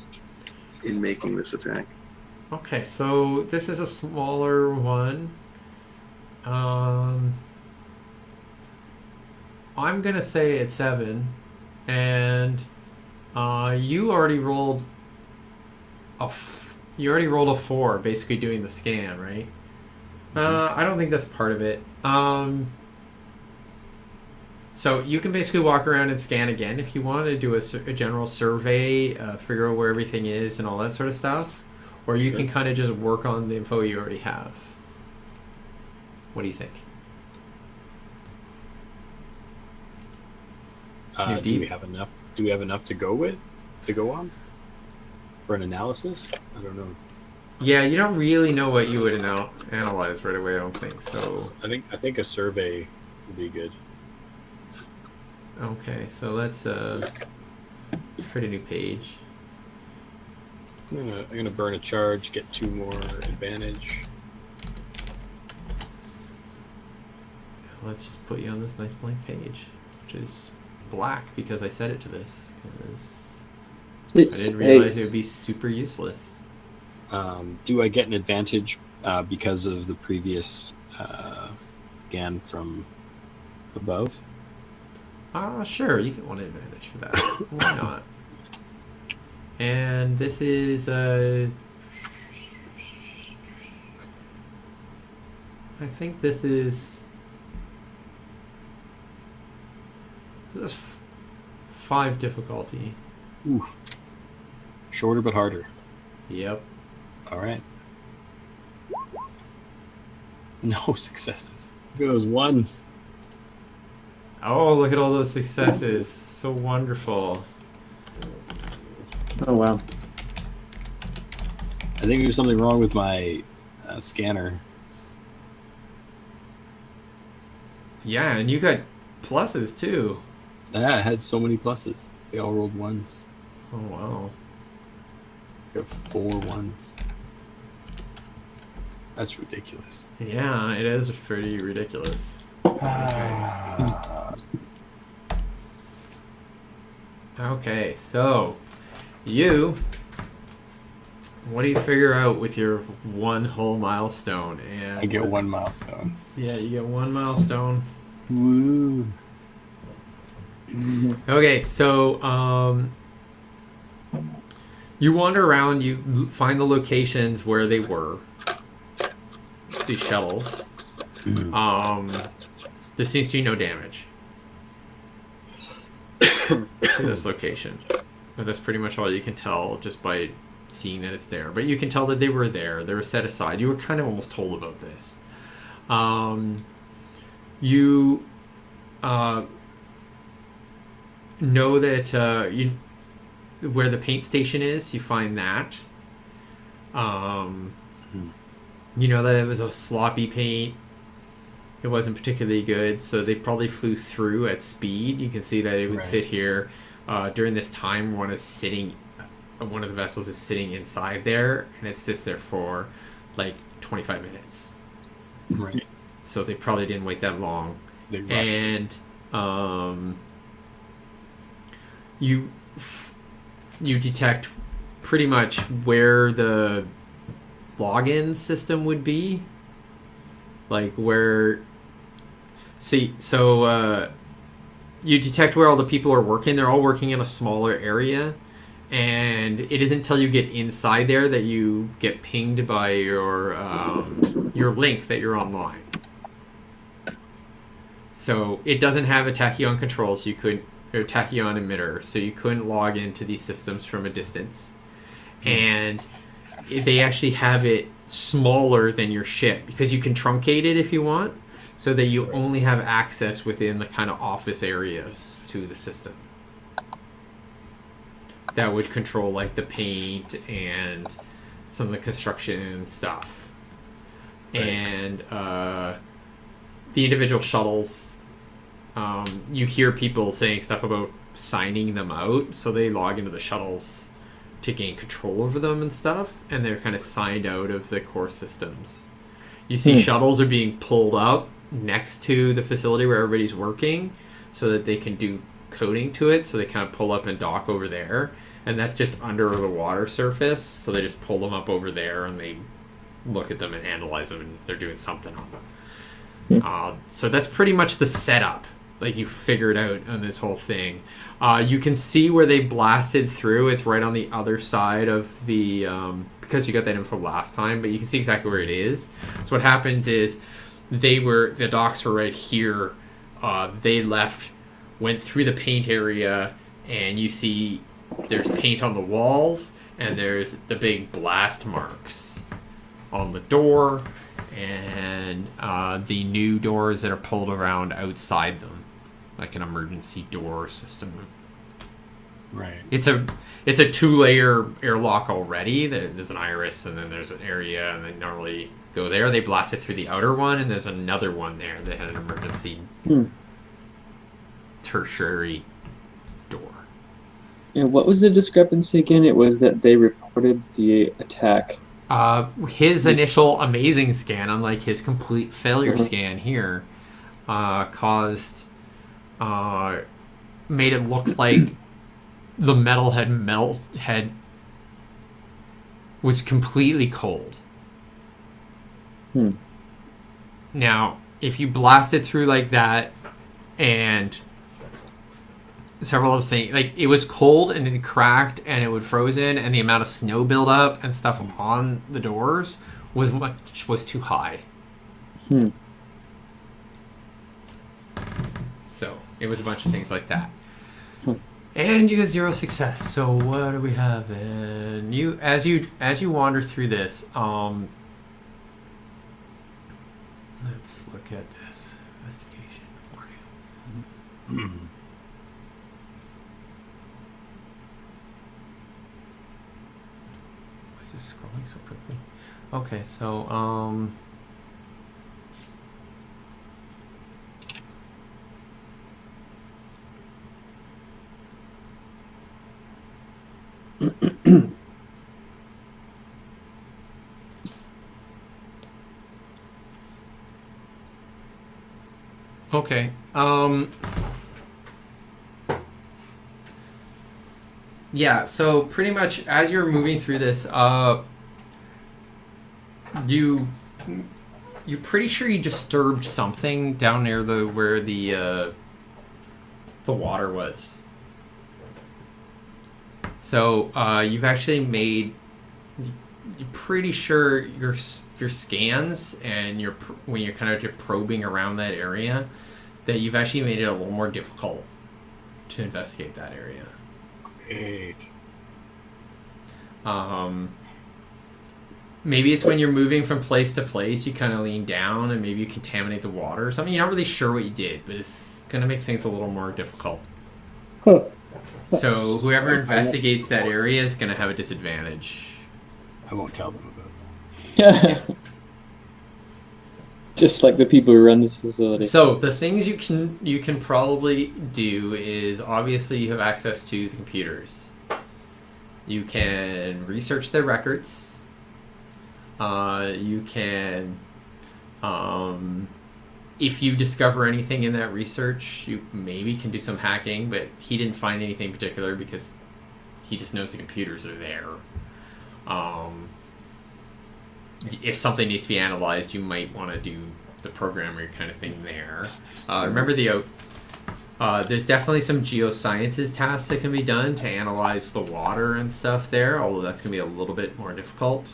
in making this attack? Okay, so this is a smaller one. I'm gonna say it's 7, and you already rolled a 4, basically doing the scan, right? I don't think that's part of it. So you can basically walk around and scan again if you want to do a general survey, figure out where everything is and all that sort of stuff, or you can kind of just work on the info you already have. What do you think? Do we have enough? Do we have enough to go on for an analysis? I don't know. Yeah, you don't really know what you would analyze right away. I don't think so. I think a survey would be good. Okay, so let's create a new page. I'm gonna burn a charge, get 2 more advantage. Let's just put you on this nice blank page, which is black because I set it to this. Because I didn't realize it would be super useless. Do I get an advantage because of the previous scan from above? Sure, you get 1 advantage for that. Why not? And this is I think this is 5 difficulty. Oof. Shorter but harder. Yep. All right. No successes. Look at those ones. Oh, look at all those successes. So wonderful. Oh, wow. I think there's something wrong with my scanner. Yeah, and you got pluses too. Yeah, I had so many pluses. They all rolled 1s. Oh, wow. I got 4 1s. That's ridiculous. Yeah, it is pretty ridiculous. Okay, so what do you figure out with your 1 whole milestone? And I get 1 milestone. Yeah, you get 1 milestone. Woo. Okay, so you wander around, you find the locations where they were, these shuttles. There seems to be no damage to this location. But that's pretty much all you can tell just by seeing that it's there. But you can tell that they were there. They were set aside. You were kind of almost told about this. You know that where the paint station is, you find that. You know that it was a sloppy paint. It wasn't particularly good, so they probably flew through at speed. You can see that it would sit here. During this time, one of the vessels is sitting inside there, and it sits there for like 25 minutes. Right. So they probably didn't wait that long. They rushed it. And you detect pretty much where the login system would be, like where. See, so you detect where all the people are working. They're all working in a smaller area, and it isn't until you get inside there that you get pinged by your link that you're online. So it doesn't have a tachyon control, so or tachyon emitter, so you couldn't log into these systems from a distance. And they actually have it smaller than your ship because you can truncate it if you want, so that you only have access within the kind of office areas to the system. That would control like the paint and some of the construction stuff. Right. And the individual shuttles, you hear people saying stuff about signing them out, so they log into the shuttles to gain control over them and stuff, and they're kind of signed out of the core systems. You see shuttles are being pulled up next to the facility where everybody's working so that they can do coding to it, so they kind of pull up and dock over there, and that's just under the water surface, so they just pull them up over there and they look at them and analyze them, and they're doing something on them. So that's pretty much the setup, like you figured out on this whole thing. You can see where they blasted through. It's right on the other side of the because you got that info last time, but you can see exactly where it is. So what happens is the docks were right here. They left, went through the paint area, and you see there's paint on the walls, and there's the big blast marks on the door, and the new doors that are pulled around outside them, like an emergency door system. Right. It's a 2-layer airlock already. There's an iris, and then there's an area, and they normally go there. They blasted through the outer one, and there's another one there that had an emergency tertiary door. Yeah, what was the discrepancy again? It was that they reported the attack. His initial amazing scan, unlike his complete failure scan here, made it look like the metal was completely cold. Now, if you blast it through like that, and several other things, like it was cold and it cracked and it would frozen, and the amount of snow buildup and stuff on the doors was too high. So it was a bunch of things like that. And you get 0 success. So what do we have? And you, as you wander through this, let's look at this investigation for you. Why is this scrolling so quickly? Okay, so okay. Yeah, so pretty much as you're moving through this, you're pretty sure you disturbed something down near where the water was. So you've actually made. You're pretty sure your scans and when you're kind of just probing around that area, that you've actually made it a little more difficult to investigate that area. Great. Maybe it's when you're moving from place to place, you kind of lean down and maybe you contaminate the water or something. You're not really sure what you did, but it's going to make things a little more difficult. Huh. So whoever investigates that area is going to have a disadvantage. I won't tell them about that. Just like the people who run this facility. So the things you can probably do is, obviously you have access to the computers. You can research their records. You can, if you discover anything in that research, you maybe can do some hacking, but he didn't find anything particular because he just knows the computers are there. If something needs to be analyzed, you might want to do the programmer kind of thing there. Remember there's definitely some geosciences tasks that can be done to analyze the water and stuff there, although that's going to be a little bit more difficult.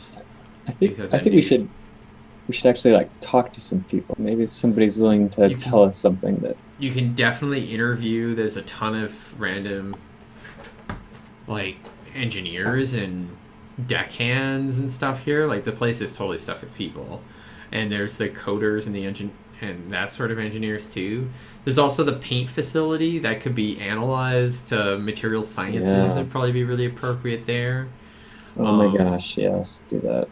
I think we should actually like talk to some people. Maybe somebody's willing to tell us something that you can definitely interview. There's a ton of random like engineers and deckhands and stuff here. Like the place is totally stuffed with people, and there's the coders and the engine and that sort of engineers too. There's also the paint facility that could be analyzed. Material sciences would probably be really appropriate there. Oh my gosh, yes, do that.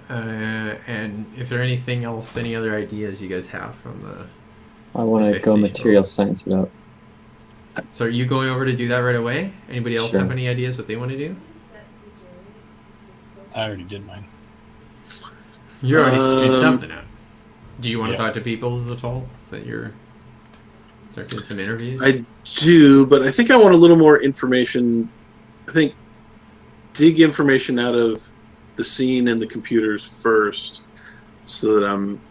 And is there anything else, any other ideas you guys have from the... I want to go material science it up. So are you going over to do that right away? Anybody else have any ideas what they want to do? I already did mine. You already spit something out. Do you want to talk to people at all? Is that your... Start doing some interviews? I do, but I think I want a little more information. I think dig information out of the scene and the computers first so that I'm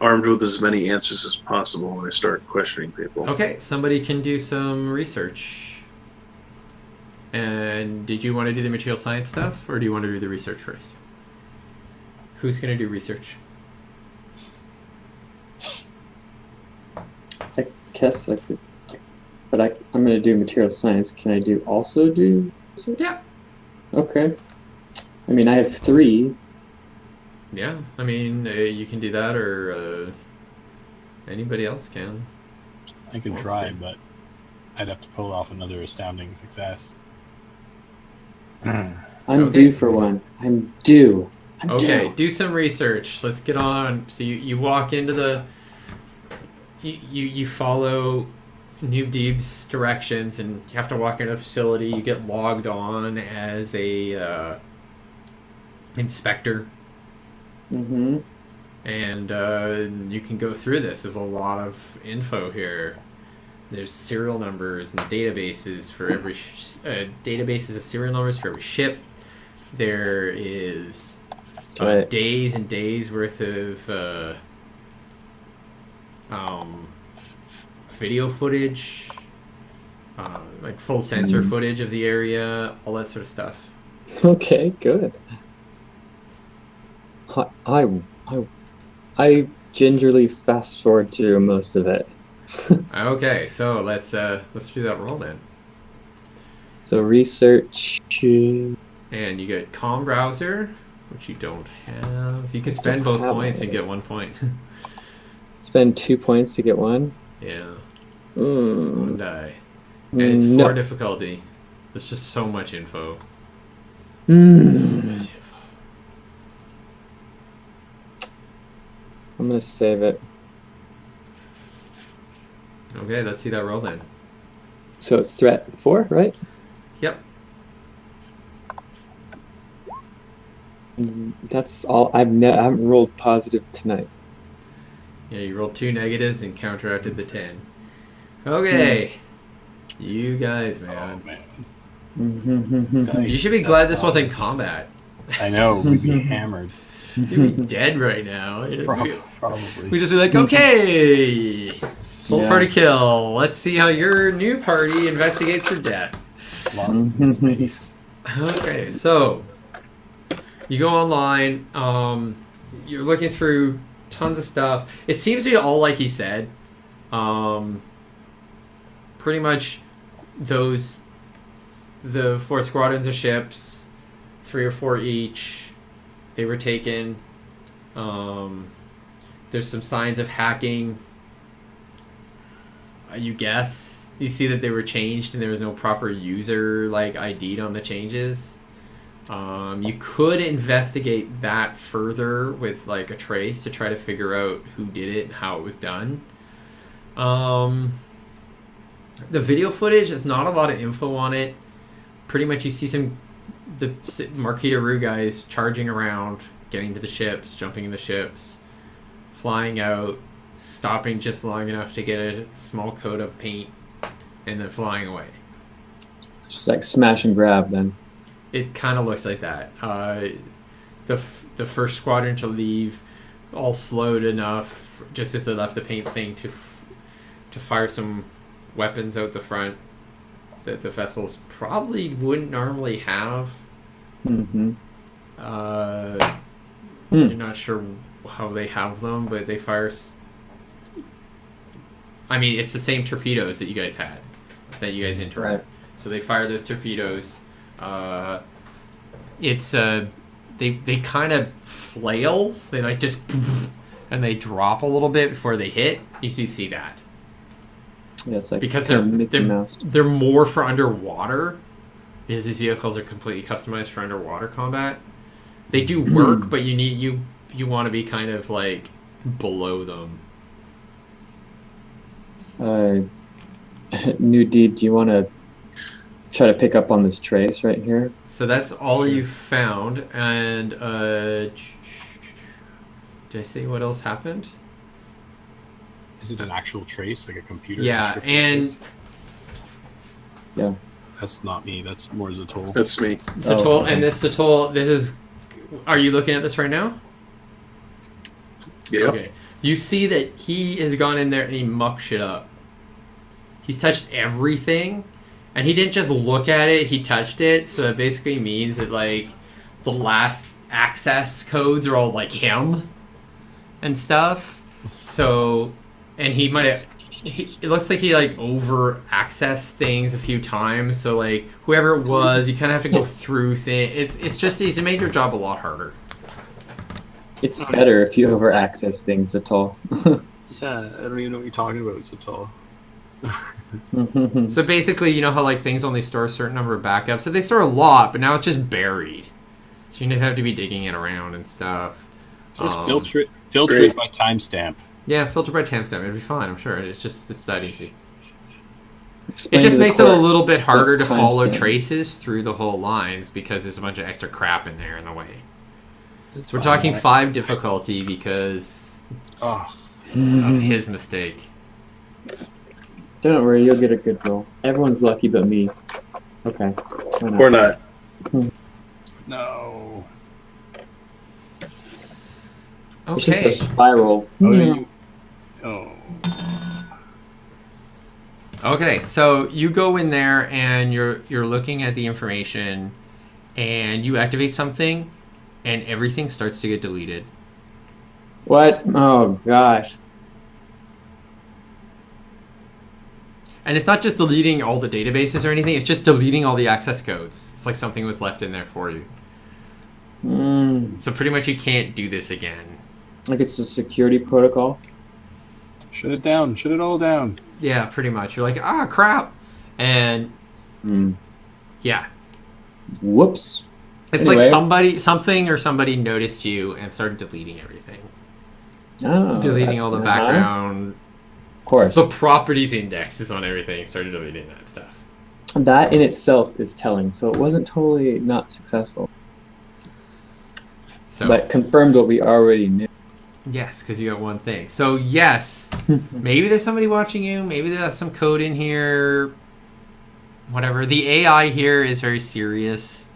armed with as many answers as possible when I start questioning people. Okay, somebody can do some research. And did you want to do the material science stuff, or do you want to do the research first? Who's going to do research? I guess I could, but I'm going to do material science. Can I also do research? Yeah. Okay. I mean, I have 3. Yeah, I mean, you can do that, or anybody else can. I could try, but I'd have to pull off another astounding success. I'm due for one. I'm due. Do some research. Let's get on. So you walk into the... You follow Noob Deeb's directions, and you have to walk into a facility. You get logged on as a... inspector, and you can go through this. There's a lot of info here. There's serial numbers and databases for every databases of serial numbers for every ship. There is days and days worth of video footage, like full sensor footage of the area, all that sort of stuff. Okay, good. I gingerly fast forward through most of it. Okay, so let's do that roll then. So research, and you get comm browser, which you don't have. You can spend both points and get 1 point. Spend 2 points to get 1. Yeah. 1 die, and it's 4 difficulty. There's just so much info. So much info. I'm gonna save it. Okay, let's see that roll then. So it's threat 4, right? Yep. That's all. I haven't rolled positive tonight. Yeah, you rolled 2 negatives and counteracted the 10. Okay. You guys, man. Oh, man. You should be glad this wasn't combat. I know, we'd be hammered. You'd be dead right now. Probably. We just be like, okay, full party kill. Let's see how your new party investigates your death. Lost in space. Okay, so you go online. You're looking through tons of stuff. It seems to be all like he said. Pretty much the 4 squadrons of ships. 3 or 4 each. They were taken. There's some signs of hacking. You guess. You see that they were changed and there was no proper user like ID'd on the changes. You could investigate that further with like a trace to try to figure out who did it and how it was done. The video footage, there's not a lot of info on it. Pretty much you see the Marquis de Rue guys charging around, getting to the ships, jumping in the ships, flying out, stopping just long enough to get a small coat of paint, and then flying away. Just like smash and grab then. It kind of looks like that. The first squadron to leave, all slowed enough, just as they left the paint thing, to fire some weapons out the front that the vessels probably wouldn't normally have. Mm-hmm. You're not sure how they have them, but they fire. I mean, it's the same torpedoes that you guys had, that you guys entered. Right. So they fire those torpedoes. It's they kind of flail. They like just and they drop a little bit before they hit. You see that. Yeah, it's like Because they're more for underwater, because these vehicles are completely customized for underwater combat. They do work, but you want to be kind of like below them. New deed, do you want to try to pick up on this trace right here? So that's all you found, and did I say what else happened? Is it an actual trace, like a computer? Yeah, and trace? Yeah. That's not me. That's more Zatol. That's me. Zatol, Oh, okay. and this Zatol, this is. Are you looking at this right now? Yeah. Okay. You see that he has gone in there and he mucked shit up. He's touched everything, and he didn't just look at it, he touched it, so it basically means that, like, the last access codes are all, like, him and stuff. So, and he might have... It looks like he, like, over-accessed things a few times, so, like, whoever it was, you kind of have to go through things. It's just, he's made your job a lot harder. It's better if you over access things at all. Yeah, I don't even know what you're talking about, Zatol. So basically, you know how like things only store a certain number of backups? So they store a lot, but now it's just buried. So you have to be digging it around and stuff. Just filter it by timestamp. Yeah, filter by timestamp. It'd be fine, I'm sure. It's that easy. Explain It just to the makes it a court little bit harder to what follow timestamp. traces through the whole lines because there's a bunch of extra crap in there in the way. It's We're fine. talking 5 difficulty because Oh, of his mistake. Don't worry, you'll get a good roll. Everyone's lucky but me. Okay. Why not? Or not. no. It's just a Okay. spiral. Oh, you... oh. Okay, so you go in there and you're looking at the information and you activate something and everything starts to get deleted. What? Oh gosh. And it's not just deleting all the databases or anything, it's just deleting all the access codes. It's like something was left in there for you. So pretty much you can't do this again. Like it's a security protocol. Shut it down. Shut it all down. Yeah, pretty much. You're like, ah, crap. And yeah. Whoops. It's Anyway. like somebody noticed you and started deleting everything. Oh, Deleting all the uh-huh. background. Of course. The properties index is on everything. Started deleting that stuff. That in itself is telling, so it wasn't totally not successful. So But confirmed what we already knew. yes, because you got one thing. So yes, maybe there's somebody watching you. Maybe there's some code in here. Whatever. The AI here is very serious.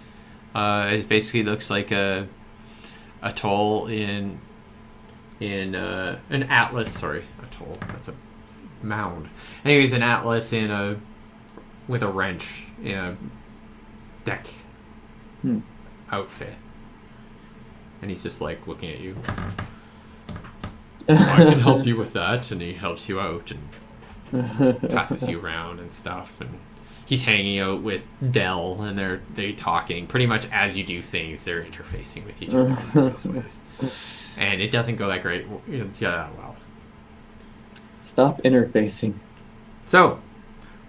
It basically looks like a atoll in an atlas. Sorry, atoll. That's a mound. Anyways, an atlas with a wrench in a deck outfit, and he's just like looking at you. I can help you with that, and he helps you out and passes you around and stuff, and he's hanging out with Dell, and they're talking pretty much as you do things. They're interfacing with each other in various ways, and it doesn't go that great. Yeah, well. Stop interfacing. So,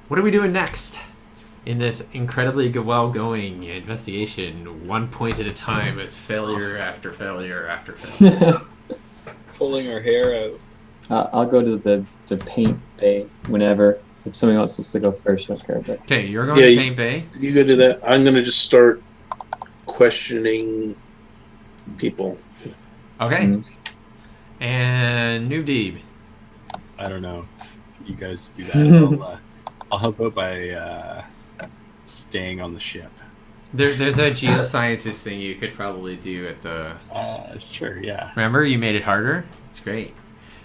what are we doing next in this incredibly well-going investigation? 1 point at a time, as failure after failure after failure. Pulling our hair out. I'll go to the paint bay whenever. If somebody else wants to go first, I don't care. But Okay, you're going to Paint Bay. You go do that. I'm gonna just start questioning people. Okay. Mm-hmm. And New Deeb. I don't know. You guys do that. I'll help out by staying on the ship. There's a geosciences thing you could probably do at the... Sure, yeah. Remember, you made it harder? It's great.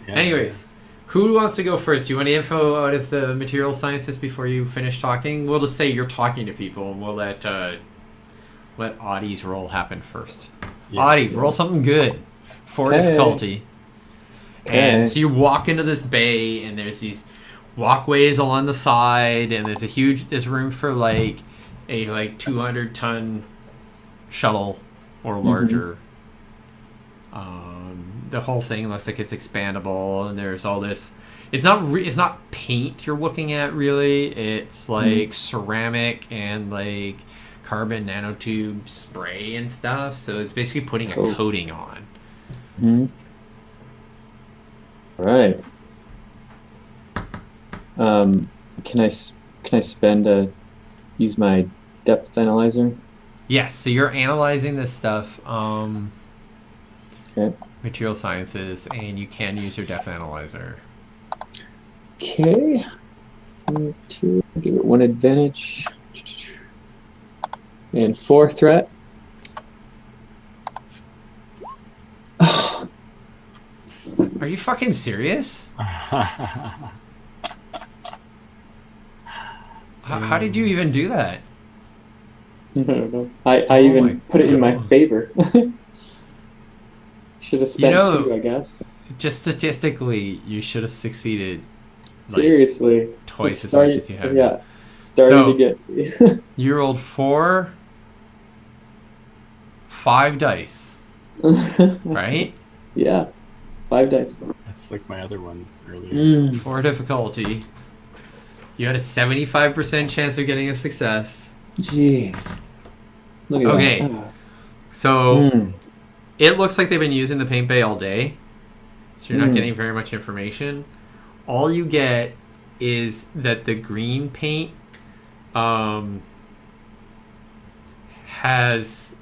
Yeah, Anyways, who wants to go first? Do you want the info out of the material sciences before you finish talking? We'll just say you're talking to people, and we'll let Audie's roll happen first. Yeah. Audie, roll something good. 4 difficulty. And so you walk into this bay, and there's these walkways along the side, and there's room for like a 200-ton shuttle or larger. The whole thing looks like it's expandable, and there's all this. It's not paint you're looking at really. It's like ceramic and like carbon nanotube spray and stuff. So it's basically putting a coating on. Mm-hmm. All right. Can I use my depth analyzer? Yes. So you're analyzing this stuff. Okay. Material sciences, and you can use your depth analyzer. Okay. Give it 1 advantage. And 4 threat. Are you fucking serious? How did you even do that? I don't know. I even put it in my favor. Should have spent 2, I guess. Just statistically, you should have succeeded. Seriously. Twice as much as you have. Yeah. Starting to get. You rolled 5 dice. Right? Yeah. 5 dice. That's like my other one earlier. 4 difficulty. You had a 75% chance of getting a success. Jeez. Look at Okay. that. So it looks like they've been using the paint bay all day. So you're not getting very much information. All you get is that the green paint has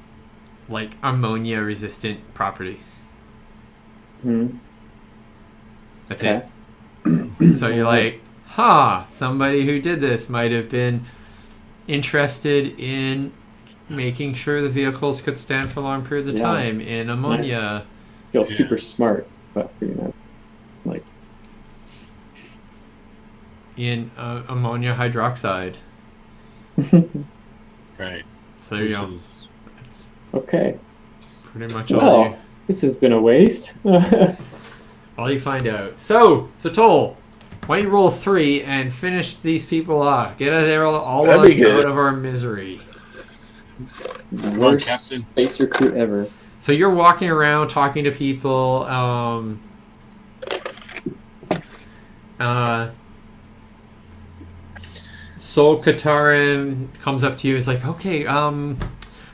like ammonia resistant properties. That's it. So you're like, somebody who did this might have been interested in making sure the vehicles could stand for long periods of time in ammonia. I feel super smart, but like in ammonia hydroxide. Right. So there you go. Okay. Pretty much all. This has been a waste. All you find out. So Toll, why don't you roll 3 and finish these people off? Get us all of us out of our misery. Worst space recruit ever. So you're walking around talking to people. Sol Katarin comes up to you. Is like, okay,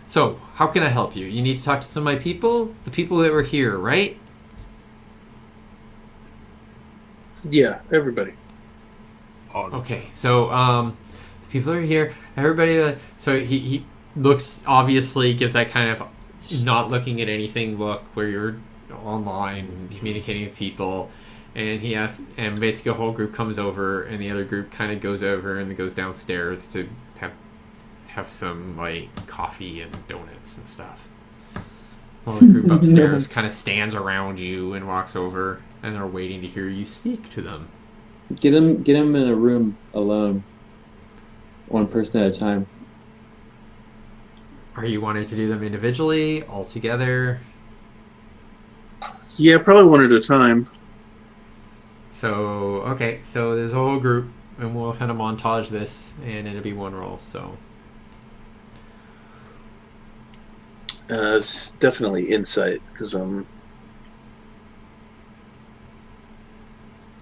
so how can I help you? You need to talk to some of my people, the people that were here, right? Yeah, everybody. Okay, so the people are here. Everybody. So he looks, obviously gives that kind of not looking at anything look where you're online communicating with people, and he asks, and basically a whole group comes over, and the other group kind of goes over and goes downstairs to have some like coffee and donuts and stuff. Well, the group upstairs kind of stands around you and walks over, and they're waiting to hear you speak to them. Get them in a room alone, 1 person at a time. Are you wanting to do them individually, all together? Yeah, probably 1 at a time. So, okay, so there's a whole group and we'll kind of montage this, and it'll be one roll. So It's definitely insight because I'm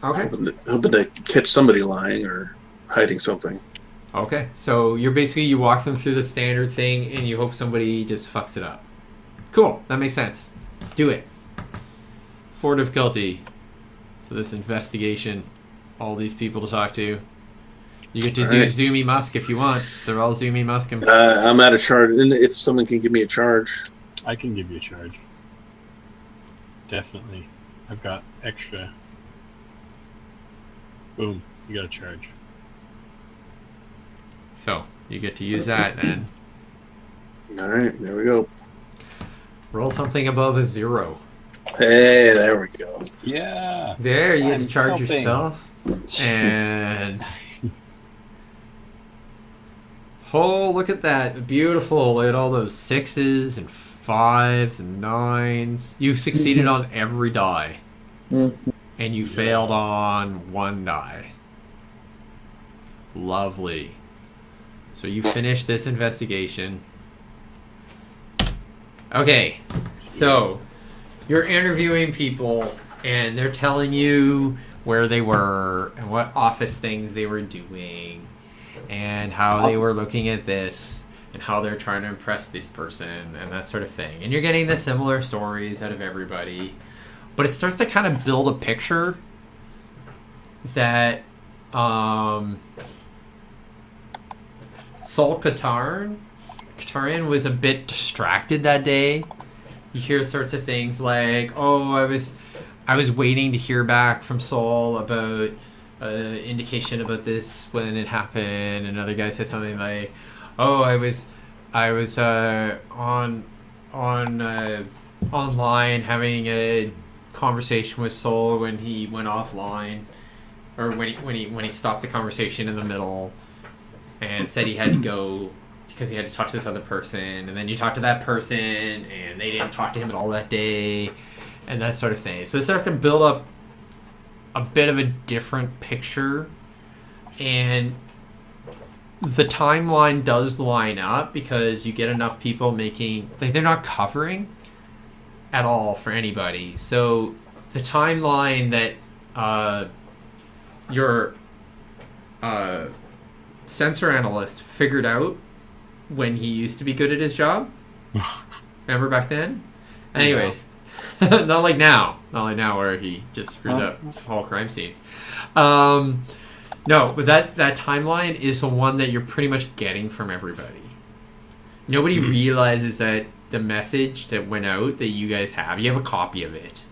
okay. hoping to catch somebody lying or hiding something. Okay, so you walk them through the standard thing, and you hope somebody just fucks it up. Cool, that makes sense. Let's do it. 4 difficulty. So this investigation, all these people to talk to. You get to use Zoomy Musk if you want. They're all Zoomy Musk. I'm out of charge, and if someone can give me a charge, I can give you a charge. Definitely. I've got extra. Boom, you got a charge. So you get to use that, and all right, there we go. roll something above a 0. Hey, there we go. Yeah. There, you get to I'm charge helping. yourself. And oh, look at that. Beautiful. Look at all those 6s and 5s and 9s. You succeeded on every die. Mm-hmm. And you failed on 1 die. Lovely. So you finished this investigation. Okay. So you're interviewing people, and they're telling you where they were and what office things they were doing and how they were looking at this and how they're trying to impress this person and that sort of thing. And you're getting the similar stories out of everybody. But it starts to kind of build a picture that Sol Katarian was a bit distracted that day. You hear sorts of things like, "Oh, I was waiting to hear back from Sol about indication about this when it happened." Another guy said something like, "Oh, I was online having a conversation with Sol when he went offline, or when he stopped the conversation in the middle and said he had to go because he had to talk to this other person, and then you talk to that person and they didn't talk to him at all that day," and that sort of thing. So it starts to build up a bit of a different picture, and the timeline does line up because you get enough people making, like, they're not covering at all for anybody. So the timeline that your sensor analyst figured out when he used to be good at his job. Remember back then? Anyways, not like now where he just screws up all crime scenes. No, but that timeline is the one that you're pretty much getting from everybody. Nobody realizes that the message that went out that you guys have a copy of it.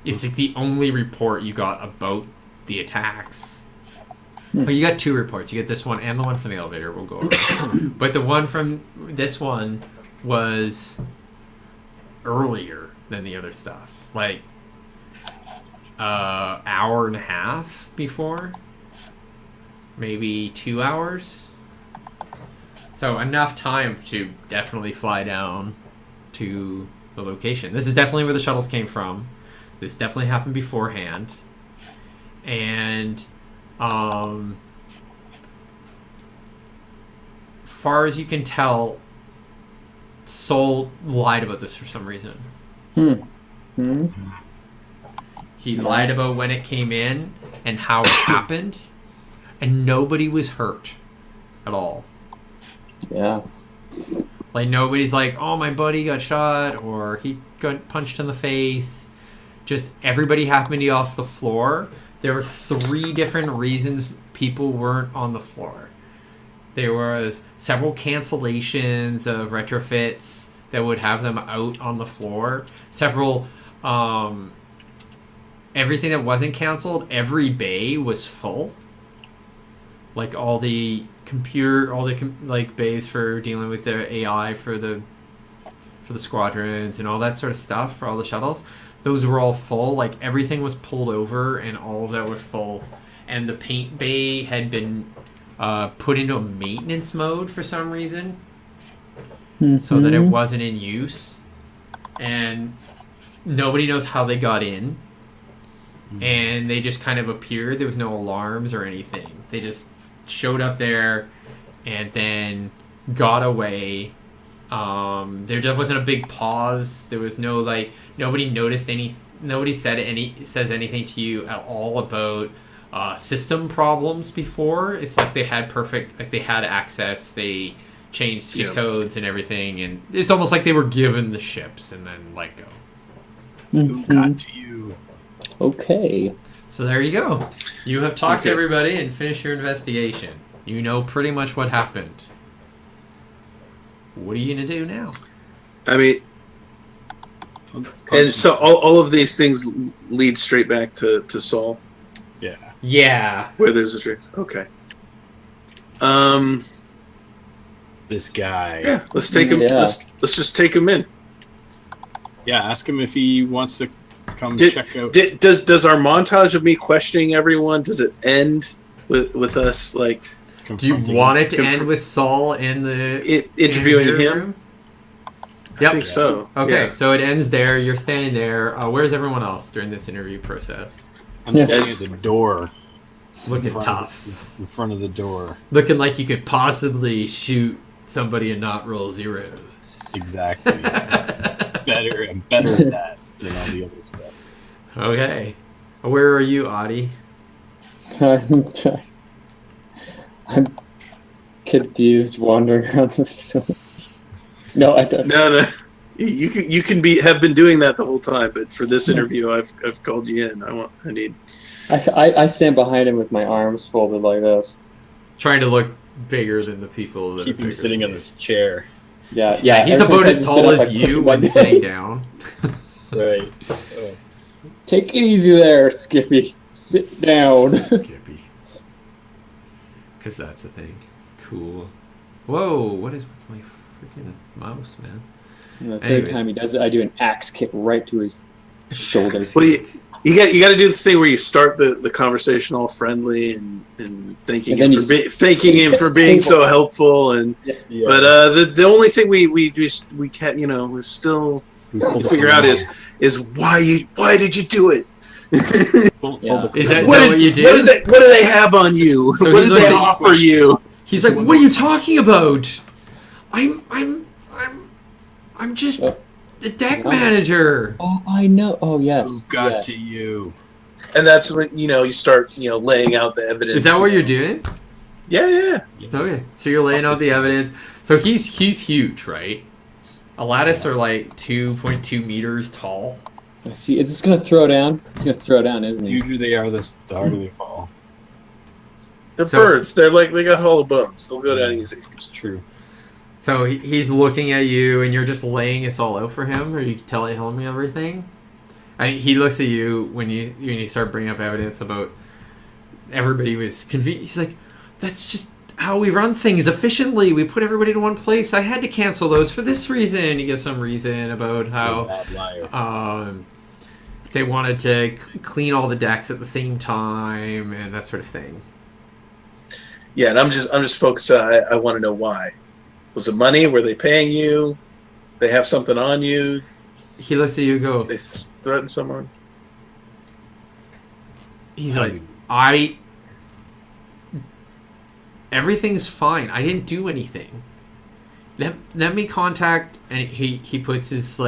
It's like the only report you got about the attacks. Well, you got 2 reports. You get this one and the one from the elevator. We'll go over. But the one from this one was earlier than the other stuff. Like, hour and a half before. Maybe 2 hours. So enough time to definitely fly down to the location. This is definitely where the shuttles came from. This definitely happened beforehand. And far as you can tell, Sol lied about this for some reason. He lied about when it came in and how it happened, and nobody was hurt at all. Yeah. Like, nobody's like, "Oh, my buddy got shot," or "he got punched in the face." Just everybody happened to be off the floor. There were 3 different reasons people weren't on the floor. There was several cancellations of retrofits that would have them out on the floor. Several, everything that wasn't canceled, every bay was full. Like all the bays for dealing with their AI for the squadrons and all that sort of stuff for all the shuttles. Those were all full. Like, everything was pulled over and all of that was full. And the paint bay had been put into a maintenance mode for some reason, so that it wasn't in use. And nobody knows how they got in. And they just kind of appeared. There was no alarms or anything. They just showed up there and then got away. There just wasn't a big pause. There was no like nobody noticed any. Nobody says anything to you at all about system problems before. It's like they had access. They changed codes and everything, and it's almost like they were given the ships and then let go. Who got to you? Okay. So there you go. You have talked to everybody and finished your investigation. You know pretty much what happened. What are you gonna do now? I mean, and so all of these things lead straight back to Saul. Yeah. Yeah. Where there's a trick. Okay. This guy. Yeah. Let's take him. Yeah. Let's just take him in. Yeah. Ask him if he wants to come check out. Does our montage of me questioning everyone, does it end with us like? Do you want it to end with Saul in the interviewing him? Room? I think so. Okay, so it ends there. You're standing there. Where's everyone else during this interview process? I'm standing at the door. Looking tough. In front of the door. Looking like you could possibly shoot somebody and not roll zeros. Exactly. better at that than all the other stuff. Okay. Where are you, Adi? I'm confused, wandering around the facility. No, I don't. No. You can have been doing that the whole time, but for this interview, I've called you in. I stand behind him with my arms folded like this. Trying to look bigger than the people. Keep him sitting on this chair. Yeah. He's about as tall as you when sitting down. Right. Oh. Take it easy there, Skippy. Sit down. Skippy. Because that's a thing. Cool. Whoa, what is with my freaking mouse, man? And the third time he does it, I do an axe kick right to his shoulder. Well, you got to do the thing where you start the conversation all friendly and thanking him for being so helpful but the only thing we can't we're still figure out is why did you do it? Is that what you did? What do they have on you? So what did they offer you? He's like, what are you talking about? I'm just the deck manager. Oh, I know. Oh, yes. Who got to you? And that's when you start laying out the evidence. Is that what you're doing? Yeah. Okay, so you're laying out the evidence. So he's huge, right? Aladdis are like 2.2 meters tall. Let's see. Is this gonna throw down? It's gonna throw down, isn't it? Usually they are the harder they fall. They're birds. They're like they got hollow bones. They'll go down easy. It's true. So he's looking at you, and you're just laying this all out for him, or you telling him everything. And he looks at you when you start bringing up evidence about everybody was confused. He's like, "That's just how we run things efficiently. We put everybody in one place. I had to cancel those for this reason." He gives some reason about how they wanted to clean all the decks at the same time and that sort of thing. Yeah, and I'm just focused on. I want to know why. Was it money? Were they paying you? They have something on you? He looks at you and go, they threaten someone? He's like, everything's fine. I didn't do anything. Let me contact, and he puts his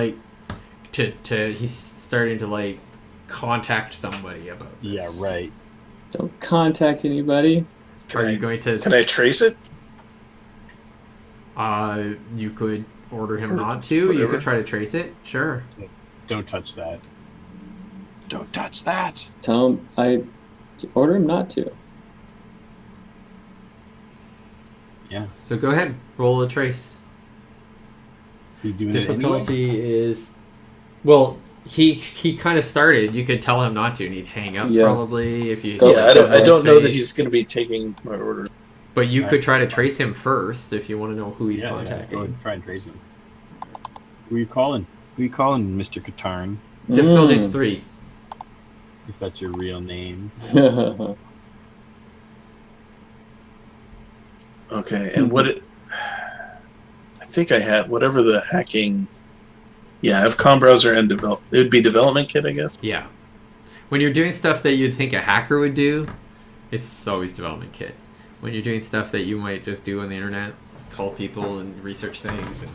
he's starting to contact somebody about this. Yeah, right. Don't contact anybody. Can I trace it? You could order him not to. Whatever. You could try to trace it. Sure. Don't touch that. Don't touch that. Tell him I order him not to. Yeah. So go ahead. Roll a trace. Is he doing Difficulty it anyway? is... Well, he kind of started. You could tell him not to, and he'd hang up probably if you... I don't know that he's going to be taking my order. But you could try to trace him first if you want to know who he's contacting. Go ahead and try and trace him. Who are you calling? Who are you calling, Mr. Katarn? Difficulty is 3. If that's your real name. Okay, and I think I had whatever the hacking. Yeah, I have com browser and it would be development kit, I guess. Yeah. When you're doing stuff that you'd think a hacker would do, It's always development kit. When you're doing stuff that you might just do on the internet, call people and research things and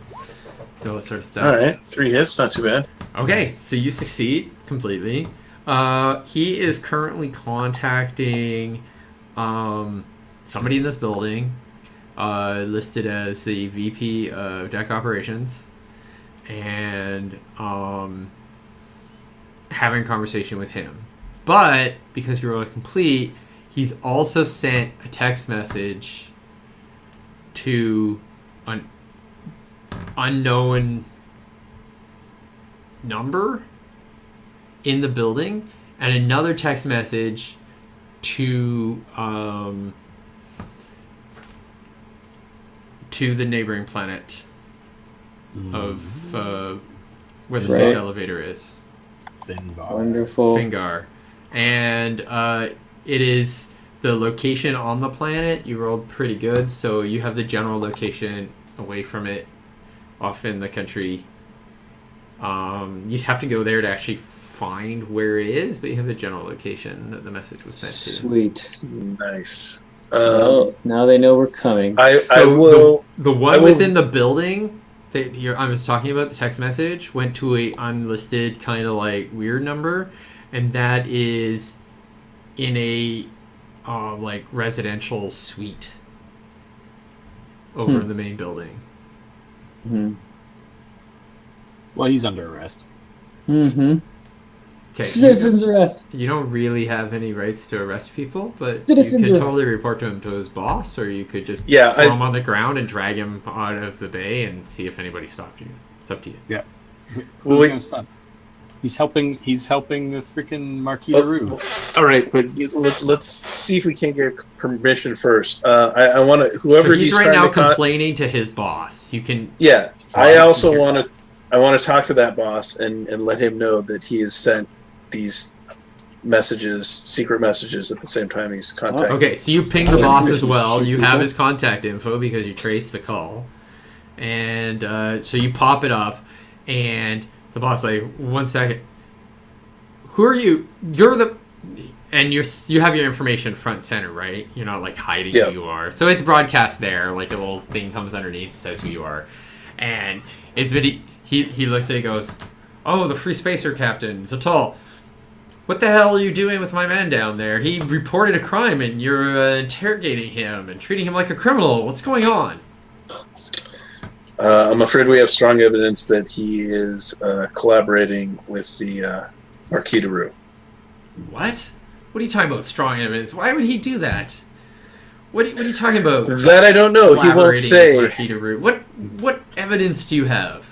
do all that sort of stuff. All right, 3 hits, not too bad. Okay, so you succeed completely. He is currently contacting somebody in this building, listed as the VP of Deck Operations, and having a conversation with him. But because you rolled a complete, he's also sent a text message to an unknown number in the building, and another text message to the neighboring planet of where the space elevator is. Fingar. Wonderful. Fingar. And it is the location on the planet. You rolled pretty good, so you have the general location away from it, off in the country. You'd have to go there to actually find where it is, but you have the general location that the message was sent to. Sweet. Nice. Well, now they know we're coming. I So will. The one I will- within the building that I was talking about, the text message, went to a unlisted kind of like weird number, and that is in a like residential suite over in the main building. Mm-hmm. Well, he's under arrest. Mm-hmm. Okay, Citizens arrest. you don't really have any rights to arrest people, but Citizens you could arrest. totally report to him to his boss, or you could just Yeah, throw him on the ground and drag him out of the bay and see if anybody stopped you. It's up to you. Yeah. Well, Who's gonna stop? He's helping the freaking Marquis Rue. All right, but let's see if we can't get permission first. I want to whoever So he's right trying now to complaining to his boss. You can. Yeah, Right, I also here. want to talk to that boss and let him know that he has sent these messages, secret messages, at the same time he's contacting. Okay, so you ping the Oh, boss yeah. as well. You Shoot have people. his contact info because you traced the call, and so you pop it up, and the boss like, 1 second. Who are you? You're the, and you have your information front and center, right? You're not like hiding Yeah. who you are. So it's broadcast there. Like a little thing comes underneath, says who you are, and it's been he looks at it, goes, "Oh, the Free Spacer Captain Zatal. What the hell are you doing with my man down there? He reported a crime and you're interrogating him and treating him like a criminal. What's going on?" I'm afraid we have strong evidence that he is collaborating with the Marquis de Rue. What? What are you talking about, strong evidence? Why would he do that? What are you talking about? That I don't know. He won't Collaborating say. with Marquis de Rue. What evidence do you have?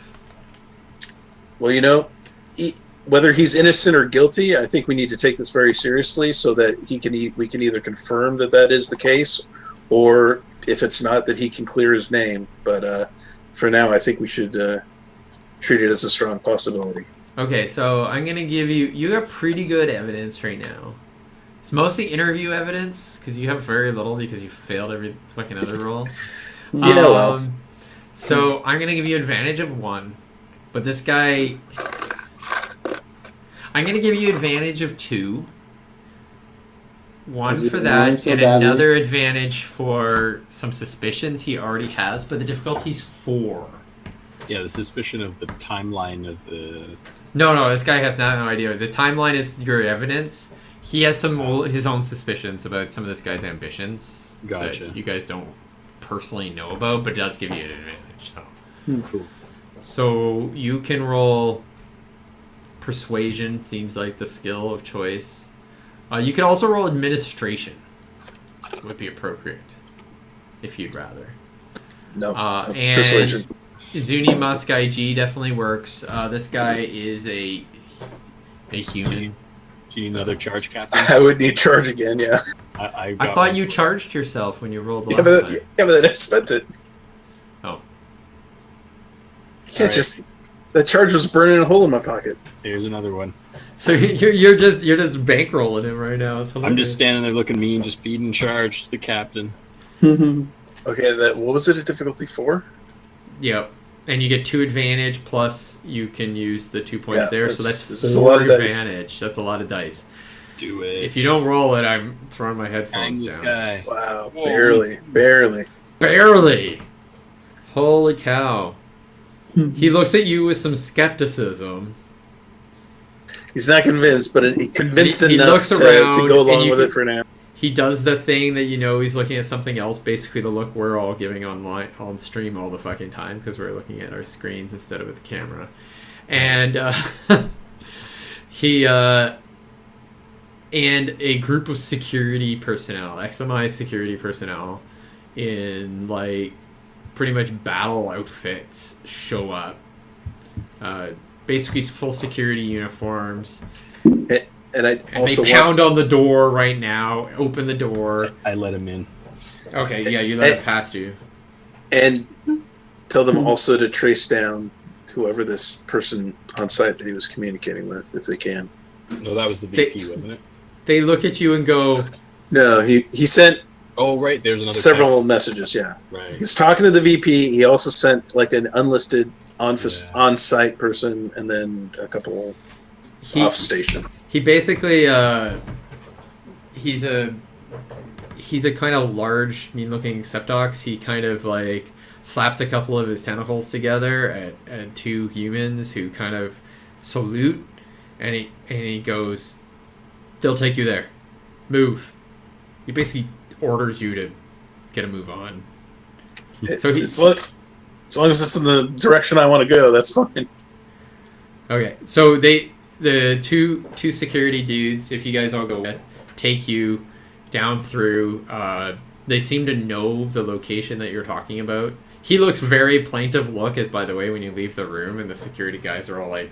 Well, whether he's innocent or guilty, I think we need to take this very seriously, so that we can either confirm that is the case, or if it's not, that he can clear his name. But for now, I think we should treat it as a strong possibility. Okay, so I'm gonna give you got pretty good evidence right now. It's mostly interview evidence because you have very little because you failed every fucking other roll. Yeah, well. So I'm gonna give you advantage of 1, but this guy, I'm gonna give you advantage of 2. 1 Is for it that, going so and badly? another advantage for some suspicions he already has, but the difficulty's 4. Yeah, the suspicion of the timeline of the. No, this guy has no idea. The timeline is your evidence. He has his own suspicions about some of this guy's ambitions Gotcha. that you guys don't personally know about, but it does give you an advantage. So, Cool. so you can roll persuasion. Seems like the skill of choice. You could also roll administration. Would be appropriate if you'd rather. No, And persuasion. Zuni Musk IG definitely works. This guy is a human. Do you need another charge, Captain? I would need charge again. Yeah, I I got thought one. you charged yourself when you rolled the yeah, last but, time. then I spent it. Oh. You can't Alright. just. The charge was burning a hole in my pocket. Here's another one. So you're just bankrolling him right now. It's I'm hilarious. just standing there looking mean, just feeding charge to the captain. Okay, what was it? A difficulty 4? Yep. And you get 2 advantage plus you can use the 2 points Yeah, there, so this is that's a 4 lot of dice. advantage. That's a lot of dice. Do it. If you don't roll it, I'm throwing my Hang headphones this down. guy. Wow, Whoa. barely. Barely. Holy cow. Hmm. He looks at you with some skepticism. He's not convinced, but he convinced He enough looks to around, go and along you with can- it for now. He does the thing that he's looking at something else, basically the look we're all giving on stream all the fucking time because we're looking at our screens instead of at the camera. And he and a group of security personnel, XMI security personnel in like pretty much battle outfits show up. Basically full security uniforms. And I And also they pound on the door right now, open the door. I let him in. Okay, yeah, you let it past you. and tell them also to trace down whoever this person on site that he was communicating with, if they can. No, that was the VP, wasn't it? They look at you and go, No, he sent Oh, right. There's another several type. messages. Yeah, Right. he was talking to the VP. He also sent like an unlisted on-site person, and then a couple off station. he basically, he's a kind of large, mean-looking Septox. He kind of like slaps a couple of his tentacles together at two humans who kind of salute, and he goes, "They'll take you there. Move." He basically orders you to get a move on. So As long as it's in the direction I want to go, that's fine. Okay, so the two security dudes, if you guys all go with, take you down through. They seem to know the location that you're talking about. He looks very plaintive look, as by the way, when you leave the room, and the security guys are all like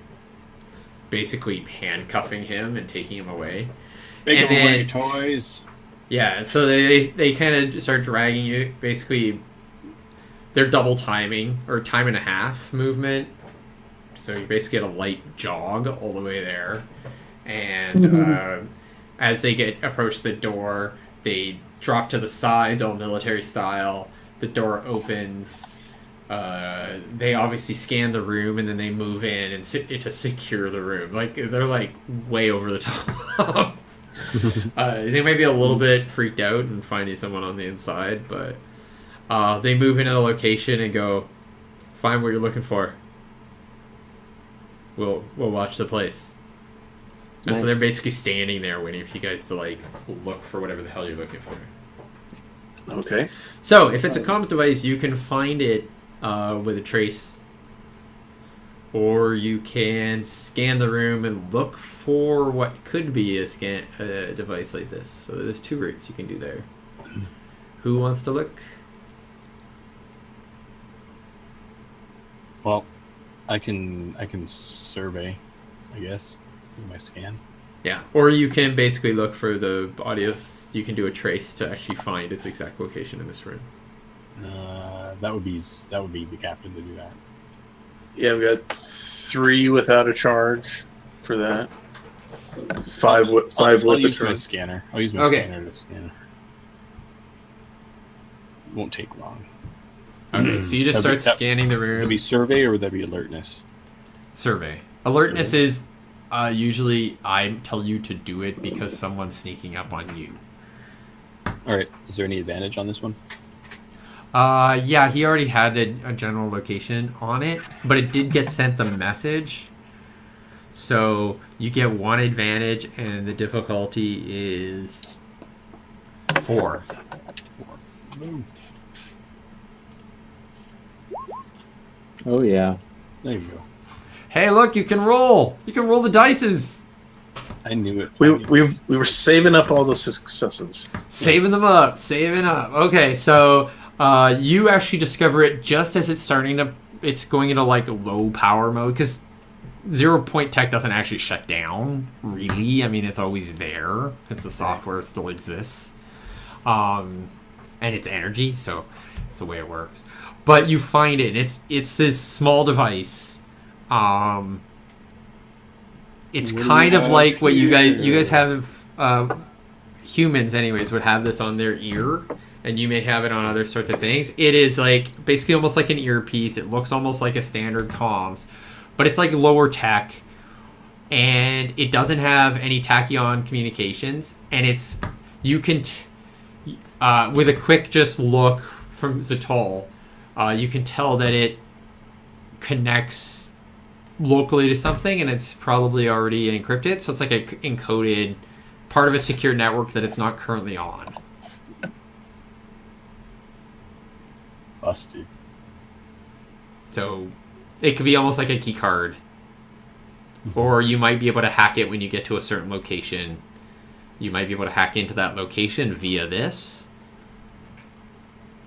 basically handcuffing him and taking him away. Big And then- toys. Yeah, so they kind of start dragging you. Basically, they're double timing or time and a half movement. So you basically get a light jog all the way there, and as they approach the door, they drop to the sides, all military style. The door opens. They obviously scan the room, and then they move in and to secure the room. Like they're like way over the top. They might be a little bit freaked out and finding someone on the inside, but they move into the location and go, "Find what you're looking for. We'll watch the place." And so Nice. they're basically standing there waiting for you guys to like look for whatever the hell you're looking for. Okay. So if it's a comms device, you can find it with a trace, or you can scan the room and look for what could be a device like this. So there's two routes you can do there. Who wants to look? Well, I can survey, I guess, with my scan. Yeah, or you can basically look for the audio. You can do a trace to actually find its exact location in this room. That would be the captain to do that. Yeah, we got 3 without a charge for that. 5 with I'll with a use my charge. scanner. I'll use my Okay. scanner to scan. Won't take long. Okay, so you just That'd start be- scanning the Would room. that be survey or would that be alertness? Survey. Alertness is usually I tell you to do it because someone's sneaking up on you. All right. Is there any advantage on this one? Yeah, he already had a general location on it, but it did get sent the message. So you get 1 advantage, and the difficulty is 4. Oh yeah. There you go. Hey, look, you can roll. You can roll the dices. I knew it. We were saving up all the successes. Saving them up, saving up. Okay, so you actually discover it just as it's going into like low power mode, because 0 point tech doesn't actually shut down, really. I mean, it's always there because the software still exists. And it's energy, so it's the way it works. But you find it. It's this small device. It's What do kind we of have like what you here? guys have. Humans, anyways, would have this on their ear, and you may have it on other sorts of things. It is like basically almost like an earpiece. It looks almost like a standard comms, but it's like lower tech. and it doesn't have any tachyon communications, and it's you can with a quick just look from Zatol, you can tell that it connects locally to something, and it's probably already encrypted, so it's like a encoded part of a secure network that it's not currently on. Busted. So it could be almost like a key card. Or you might be able to hack it when you get to a certain location. You might be able to hack into that location via this.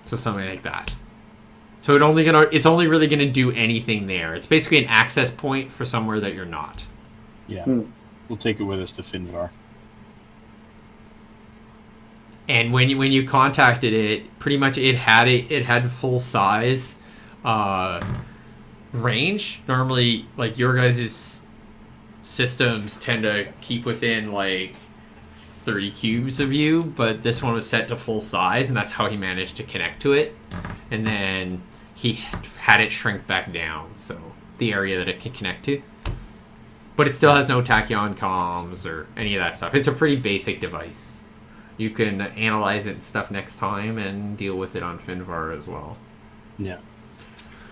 So something like that. So it's only really gonna do anything there. It's basically an access point for somewhere that you're not. Yeah. We'll take it with us to Finvar. And when you contacted it, pretty much it had full size range. Normally, like, your guys' systems tend to keep within like 30 cubes of you, but this one was set to full size, and that's how he managed to connect to it. And then he had it shrink back down, so the area that it can connect to. But it still has no tachyon comms or any of that stuff. It's a pretty basic device. You can analyze it and stuff next time and deal with it on Finvar as well. Yeah.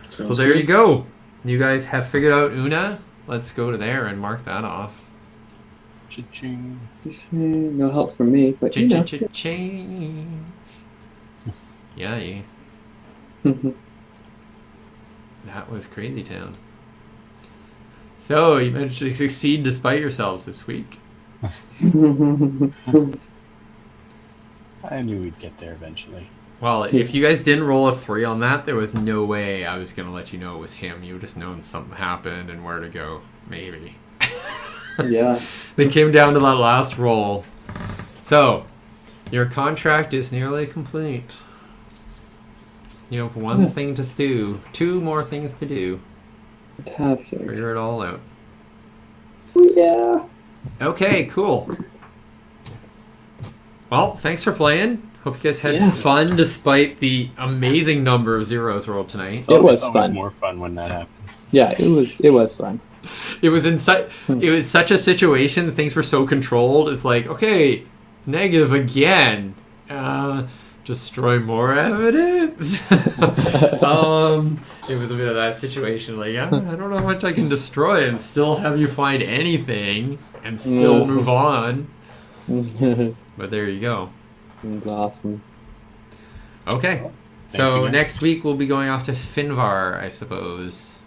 So there you go. You guys have figured out Una. Let's go to there and mark that off. Cha-ching. No help from me, but you know. Change. Yeah. That was Crazy Town. So, you managed to succeed despite yourselves this week. I knew we'd get there eventually. Well, if you guys didn't roll a 3 on that, there was no way I was going to let you know it was him. You would just known something happened and where to go. Maybe. Yeah. They came down to that last roll. So, your contract is nearly complete. You have one thing to do. 2 more things to do. Fantastic. Figure it all out. Yeah. Okay, cool. Well, thanks for playing. Hope you guys had fun despite the amazing number of zeros rolled tonight. It was always fun. More fun when that happens. Yeah, it was fun. It was such a situation. Things were so controlled. It's like, okay, negative again. Destroy more evidence. It was a bit of that situation. Like, I don't know how much I can destroy and still have you find anything and still move on. But there you go. It's awesome. Okay. Well, so again. next week we'll be going off to Finvar, I suppose.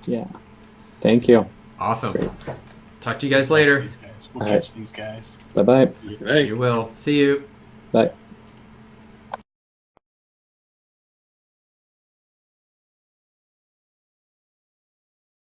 Yeah. Thank you. Awesome. Great. Talk to you guys later. We'll catch these guys. Bye-bye. Hey. You will. See you. Bye.